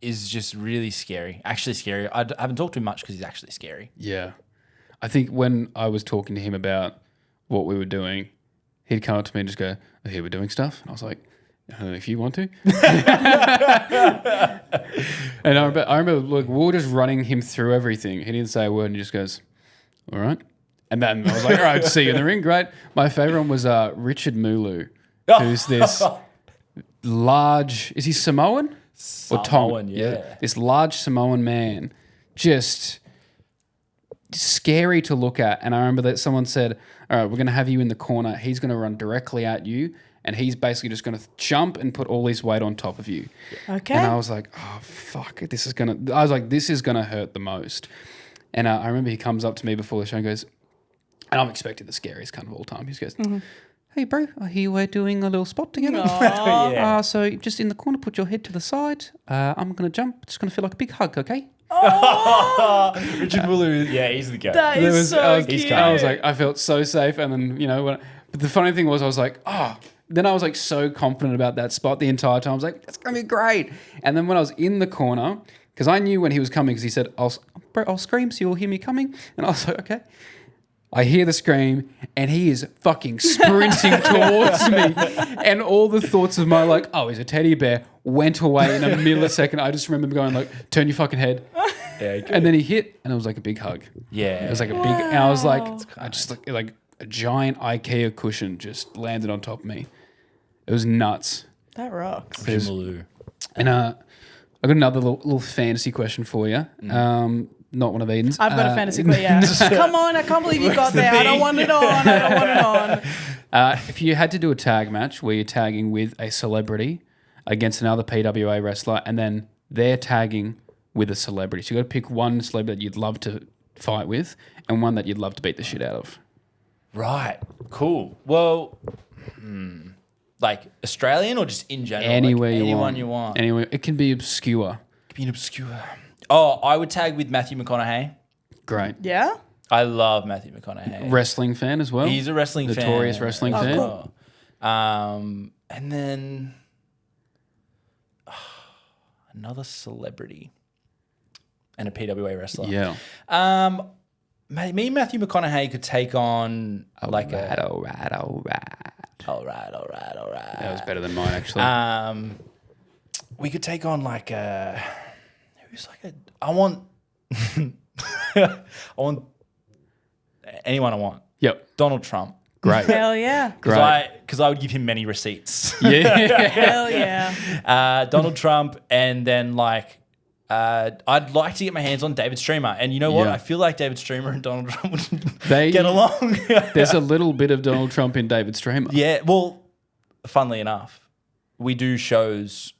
is just really scary. Actually scary. I haven't talked to him much because he's actually scary. Yeah. I think when I was talking to him about what we were doing, he'd come up to me and just go, "Oh, here we're doing stuff." And I was like, if you want to. And I remember like, we were just running him through everything. He didn't say a word and he just goes, "All right." And then I was like, "All right, see you in the ring." Great. My favorite one was Richard Mulu, who's this large, is he Samoan? Samoan, yeah. This large Samoan man, just scary to look at. And I remember that someone said, "All right, we're going to have you in the corner. He's going to run directly at you. And he's basically just going to jump and put all his weight on top of you." Okay. And I was like, "Oh, fuck. This is going to hurt the most." And I remember he comes up to me before the show and goes, and I'm expecting the scariest cunt of all time. He just goes, "Hey, bro, I hear we're doing a little spot together. Yeah. So just in the corner, put your head to the side. I'm going to jump. It's going to feel like a big hug, okay?" Richard Mulu, yeah, he's the guy. That is so cute. I was like, I felt so safe. And then, but the funny thing was, I was like, then I was like so confident about that spot the entire time. I was like, it's going to be great. And then when I was in the corner, because I knew when he was coming, because he said, I'll scream so you'll hear me coming. And I was like, okay. I hear the scream and he is fucking sprinting towards me. And all the thoughts of my like, oh, he's a teddy bear, went away in a millisecond. I just remember going like, turn your fucking head. Yeah, And then he hit and it was like a big hug. yeah. It was like a big, and I was like, I just like a giant IKEA cushion just landed on top of me. It was nuts. That rocks. Richard Mulu. And I got another little fantasy question for for you. Not one of Eden's. I've got a fantasy question. Yeah. Come on, I can't believe you got there. I don't want it on. If you had to do a tag match where you're tagging with a celebrity against another PWA wrestler and then they're tagging with a celebrity. So you got to pick one celebrity that you'd love to fight with and one that you'd love to beat the shit out of. Right. Cool. Well, like Australian or just in general? Anywhere like you anyone want. you want. Anyway, it can be obscure. Being obscure. Oh, I would tag with Matthew McConaughey. Great. Yeah? I love Matthew McConaughey. Wrestling fan as well. He's a wrestling fan. Notorious wrestling fan. Cool. And then another celebrity. and a PWA wrestler. Yeah. Me and Matthew McConaughey could take on All right. All right. That was better than mine, actually. We could take on I want anyone I want. Yep. Donald Trump. Great. Hell yeah. Great. Because I would give him many receipts. Yeah. Hell yeah. Donald Trump, and then I'd like to get my hands on David Streamer. And you know what? Yeah. I feel like David Streamer and Donald Trump would They- get along. There's a little bit of Donald Trump in David Streamer. Yeah, well, funnily enough, we do shows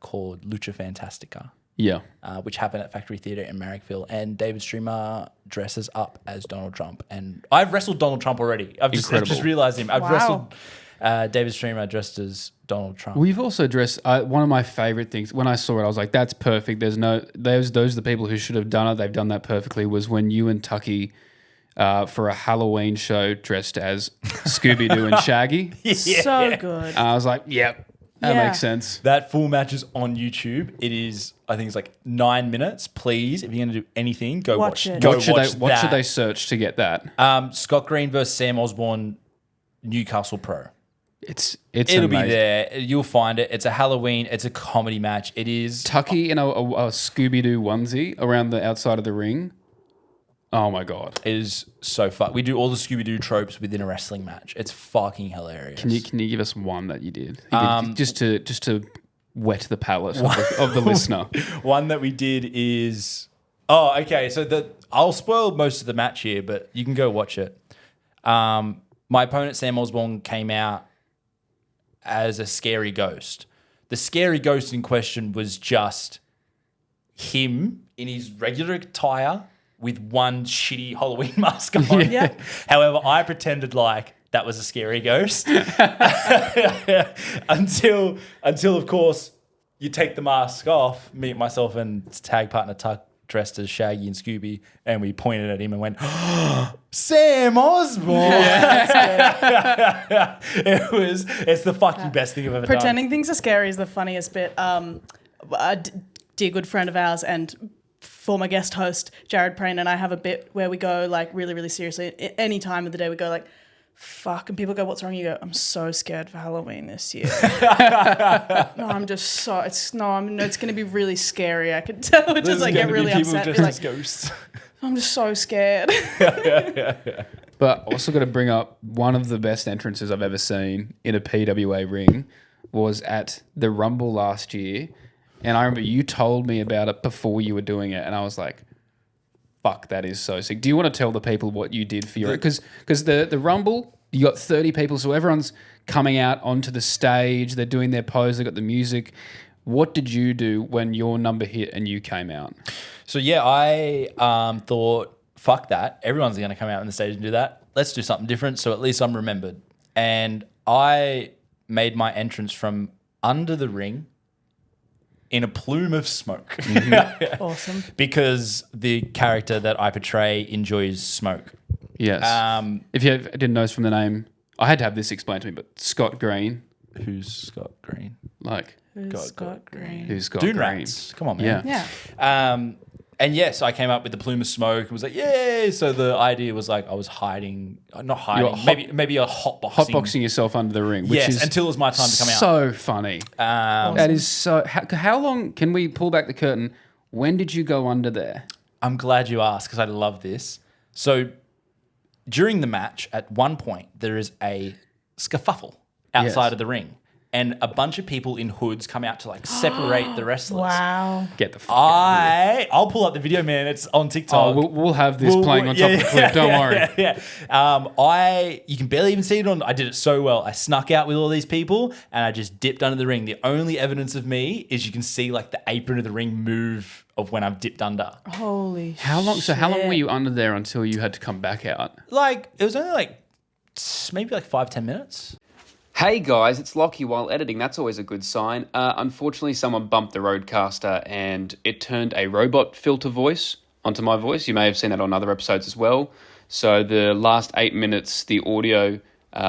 called Lucha Fantastica, Yeah. which happen at Factory Theatre in Marrickville, and David Streamer dresses up as Donald Trump. And I've wrestled Donald Trump already. I've just Incredible. realised him. I've Wow. wrestled David Streamer dressed as Donald Trump. We've also dressed one of my favorite things. When I saw it, I was like, "That's perfect." Those are the people who should have done it. They've done that perfectly. Was when you and Tucky for a Halloween show dressed as Scooby Doo and Shaggy. So good. I was like, "Yep, that Yeah. makes sense." That full match is on YouTube. It is, I think it's 9 minutes. Please, if you're going to do anything, go Watch watch. it. Go What should watch they? What that. should they search to get that? Scott Green versus Sam Osborne, Newcastle Pro. It's It'll amazing. be there. You'll find it. It's a Halloween. It's a comedy match. It is. Tucky in a Scooby Doo onesie around the outside of the ring. Oh my god! It is so fun. We do all the Scooby Doo tropes within a wrestling match. It's fucking hilarious. Can you give us one that you did? Just to whet the palate of the listener. One that we did is. Oh, okay. So I'll spoil most of the match here, but you can go watch it. My opponent Sam Osborne came out as a scary ghost. The scary ghost in question was just him in his regular attire with one shitty Halloween mask on. Yeah. However, I pretended like that was a scary ghost until of course you take the mask off. Myself and tag partner Tuck dressed as Shaggy and Scooby, and we pointed at him and went, Sam Osborne. It's the fucking best thing I've ever Pretending things are scary is the funniest bit. A dear good friend of ours and former guest host Jared Prain and I have a bit where we go really, really seriously. Any time of the day we go like, fuck, and people go, what's wrong? You go, I'm so scared for Halloween this year. No, I'm just so it's going to be really scary. I can tell. It just like get really upset. Be like, Ghosts. I'm just so scared. But also got to bring up one of the best entrances I've ever seen in a PWA ring was at the Rumble last year. And I remember you told me about it before you were doing it. And I was like, fuck, that is so sick. Do you want to tell the people what you did for your... Because the Rumble, you got 30 people, so everyone's coming out onto the stage. They're doing their pose. They got the music. What did you do when your number hit and you came out? So yeah, I thought, fuck that. Everyone's going to come out on the stage and do that. Let's do something different so at least I'm remembered. And I made my entrance from under the ring in a plume of smoke. Awesome. Because the character that I portray enjoys smoke. Yes. If you didn't know from the name, I had to have this explained to me, but Scott Green. Who's Scott Green? Like, Who's Scott Green? who's Scott Dune Green? Rats. Come on, man. Yeah. Yeah. And yes, I came up with the plume of smoke and was like, yay. So the idea was like I was hiding, not hiding, maybe a hotboxing. Hotboxing yourself under the ring, which is until it was my time to come out. so funny. Awesome. That is so... How long... Can we pull back the curtain? When did you go under there? I'm glad you asked because I love this. So during the match, at one point, there is a scuffle outside Yes. of the ring. And a bunch of people in hoods come out to like separate the wrestlers. Wow. Get the fuck out. I'll pull up the video, man. It's on TikTok. Oh, we'll have this playing on top of the clip. Don't worry. Yeah. You can barely even see it on. I did it so well. I snuck out with all these people and I just dipped under the ring. The only evidence of me is you can see like the apron of the ring move of when I've dipped under. Holy How long were you under there until you had to come back out? Like it was only like maybe like 5-10 minutes. Hey guys, it's Lachy while editing. That's always a good sign. Unfortunately, someone bumped the Rodecaster and it turned a robot filter voice onto my voice. You may have seen that on other episodes as well. So the last 8 minutes, the audio,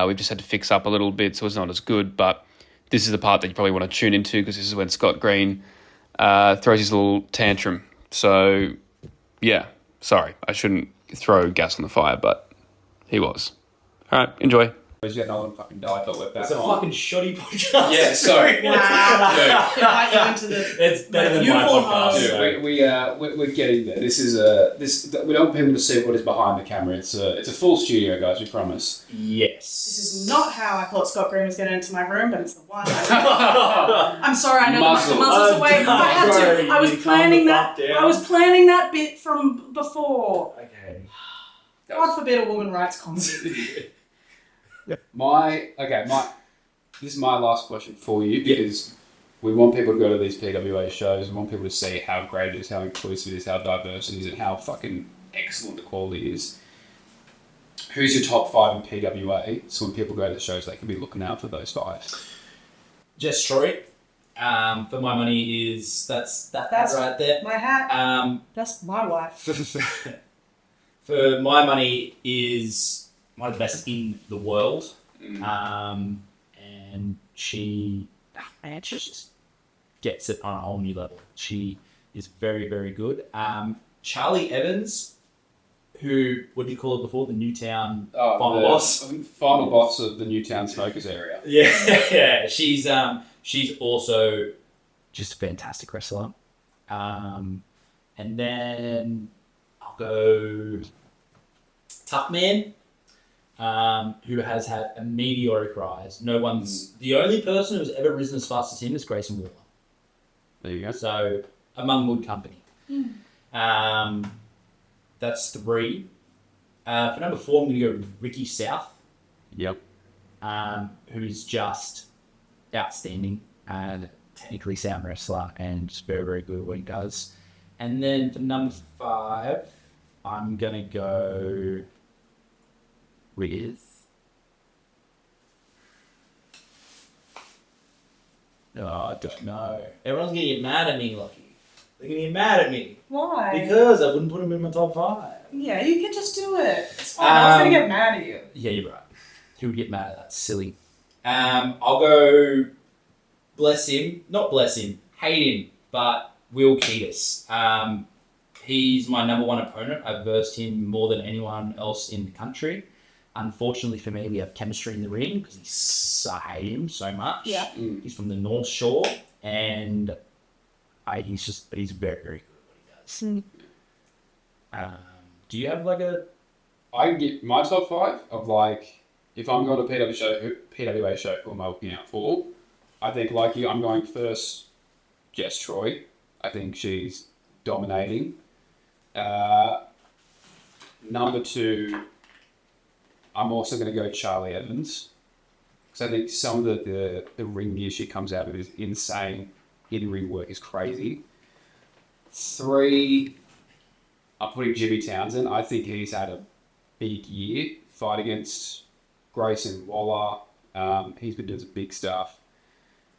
we've just had to fix up a little bit so it's not as good. But this is the part that you probably want to tune into because this is when Scott Green throws his little tantrum. So, yeah. Sorry, I shouldn't throw gas on the fire, but he was. All right, enjoy. He's getting old and fucking died, but we're back It's a on. fucking shoddy podcast. Yeah, sorry. Wow. Invite you into the It's better than my beautiful podcast. home. so- We're getting there. This is we don't want people to see what is behind the camera. It's a full studio, guys. We promise. Yes. This is not how I thought Scott Green was going to enter my room, but it's the one. I'm sorry, I know Muzzled. the muzzle's away. I had to. I was You calm planning the that. fuck down. I was planning that bit from before. Okay. God forbid a woman writes comedy. This is my last question for you because we want people to go to these PWA shows. We want people to see how great it is, how inclusive it is, how diverse it is, and how fucking excellent the quality is. Who's your top 5 in PWA? So when people go to the shows, they can be looking out for those 5. Jess Troy. For my money is that's right there. My hat. That's my wife. For my money is one of the best in the world. And she just gets it on a whole new level. She is very, very good. Charlie Evans, who, what did you call it before? The Newtown final boss? Final boss of the Newtown Smokers area. Yeah. She's also just a fantastic wrestler. And then I'll go Tough Man. Who has had a meteoric rise. The only person who's ever risen as fast as him is Grayson Waller. There you go. So, among good company. That's 3. For number 4, I'm going to go Ricky South. Yep. Who's just outstanding and technically sound wrestler and just very, very good at what he does. And then for number 5, I'm going to go with... Oh, I don't know. Everyone's going to get mad at me, Lachy. They're going to get mad at me. Why? Because I wouldn't put him in my top 5. Yeah, you can just do it. It's fine. I was going to get mad at you. Yeah, you're right. Who would get mad at that? Silly. I'll go... hate him, but Will Keatis. He's my number 1 opponent. I've versed him more than anyone else in the country. Unfortunately for me, we have chemistry in the ring because I hate him so much. Yeah. He's from the North Shore, and he's very, very good at what he does. Do you have like a... I can get my top 5 of like, if I'm going to a PWA show, who am I looking out for? I think like you, I'm going first, Jess Troy. I think she's dominating. Number 2, I'm also going to go Charlie Evans. Because I think some of the ring gear she comes out with is insane. In-ring work is crazy. 3, I'm putting Jimmy Townsend. I think he's had a big year. Fight against Grayson Waller. He's been doing some big stuff.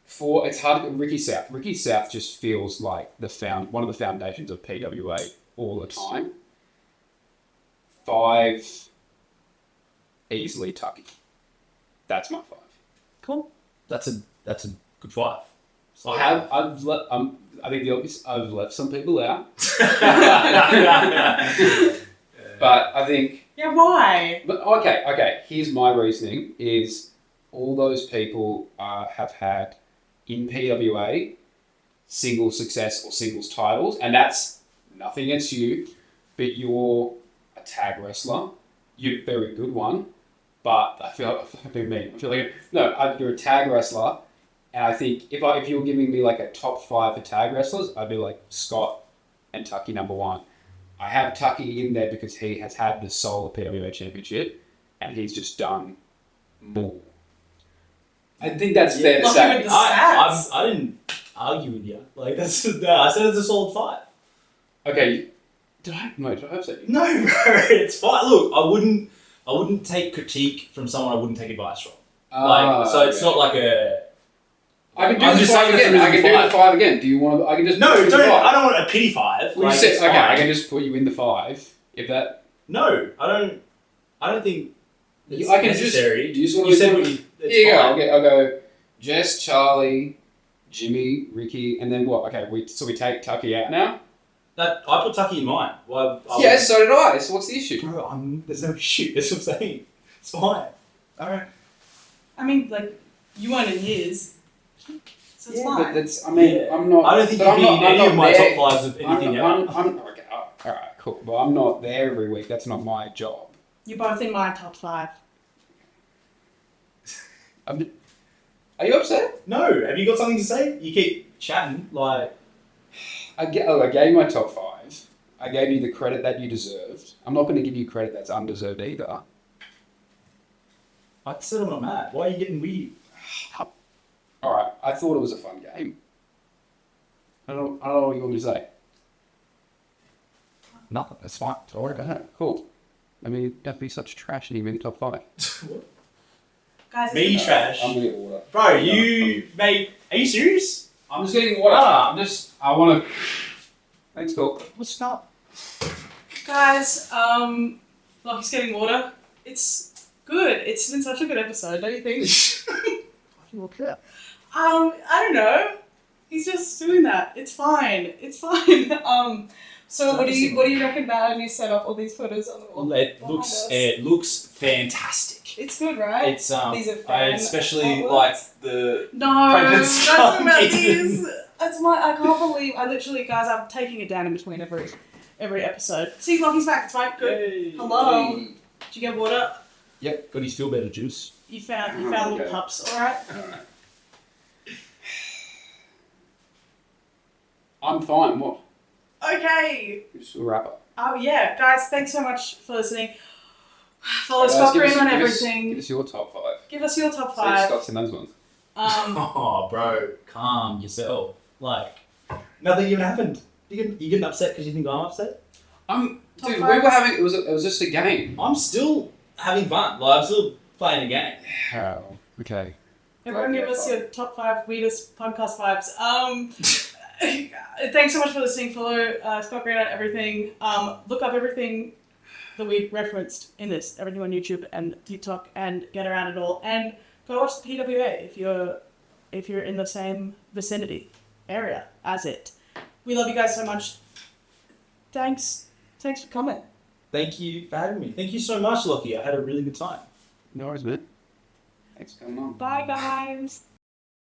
4, it's hard to get Ricky South. Ricky South just feels like one of the foundations of PWA all the time. 5, easily Tucky. That's my 5. Cool. That's a good 5. So I think the obvious, I've left some people out. But I think... Yeah, why? But okay. Here's my reasoning, is all those people have had, in PWA, singles success or singles titles, and that's nothing against you, but you're a tag wrestler. You're a very good one, but I feel like I'm being mean. You're a tag wrestler, and I think if you were giving me like a top 5 for tag wrestlers, I'd be like Scott and Tucky number 1. I have Tucky in there because he has had the sole PWA championship, and he's just done more. I think that's fair to Lucky say. with the stats. I didn't argue with you. Like I said it's a solid 5. Okay, did I have said you? No, bro, it's fine. Look, I wouldn't take critique from someone I wouldn't take advice from. It's not like a. I can do I'm the just 5 saying again. it's a I can do reason the 5 again. Do you want to? I can just No, put you in the don't. 5. I don't want a pity 5. Well, you said okay. I can just put you in the 5. If that. No, I don't think. It's I can necessary. Do you just want You to? said what you. Yeah, I'll go. Jess, Charlie, Jimmy, Ricky, and then what? Okay, we take Tucky out now. That I put Tucky in mine. Well, Yeah, so did I. So what's the issue? Bro, there's no issue. That's what I'm saying. It's fine. All right. I mean, like, you weren't in his. So it's fine. But that's. I mean, Yeah. I'm not. I don't think but you'd be in any not of my there. top 5s of anything ever. Okay, all right, cool. Well, I'm not there every week. That's not my job. You're both in my top 5. Are you upset? No. Have you got something to say? You keep chatting like. I gave you my top 5. I gave you the credit that you deserved. I'm not going to give you credit that's undeserved either. I said I'm not mad. Why are you getting weird? All right, I thought it was a fun game. I don't know what you want me to say. Nothing. That's fine. Don't worry about it. Cool. I mean, don't be such trash and even in top 5. Guys, Me it's- trash. I'm gonna get water. Bro, you mate. Are you serious? I'm just getting water. Ah. I want to. Thanks, cool. What's up? Guys, Locky's getting water. It's good. It's been such a good episode, don't you think? I don't know. He's just doing that. It's fine. It's fine. So what do you reckon about our new setup? All these photos on the wall. It behind looks us? it looks fantastic. It's good, right? It's These are I fan especially artworks. like the No, Pregnant don't Scott talk about Green. these. That's my. I can't believe. I literally, guys, I'm taking it down in between every episode. See, Locky's back. It's fine. Good. Yay. Hello. Did you get water? Got his feel better juice. You found little Okay. cups. All right. Alright. I'm fine. What? Okay. Just a wrap up. Oh yeah, guys, thanks so much for listening. Follow Scott Green on everything. Give us your top 5. Give us your top See 5. Scott's in those ones. Oh, bro, calm yourself. Like nothing even happened. You getting upset because you think I'm upset? Dude, Top we 5? were having. It was just a game. I'm still having fun. Like I'm still playing a game. Oh, okay. Everyone, give us your top 5 weirdest podcast vibes. Thanks so much for listening. Follow Scott Green on everything. Look up everything that we referenced in this, everything on YouTube and TikTok, and get around it all. And go watch the PWA if you're in the same vicinity area as it. We love you guys so much. Thanks for coming. Thank you for having me. Thank you so much, Lochy. I had a really good time. No worries, man. Thanks for coming on. Bye, guys.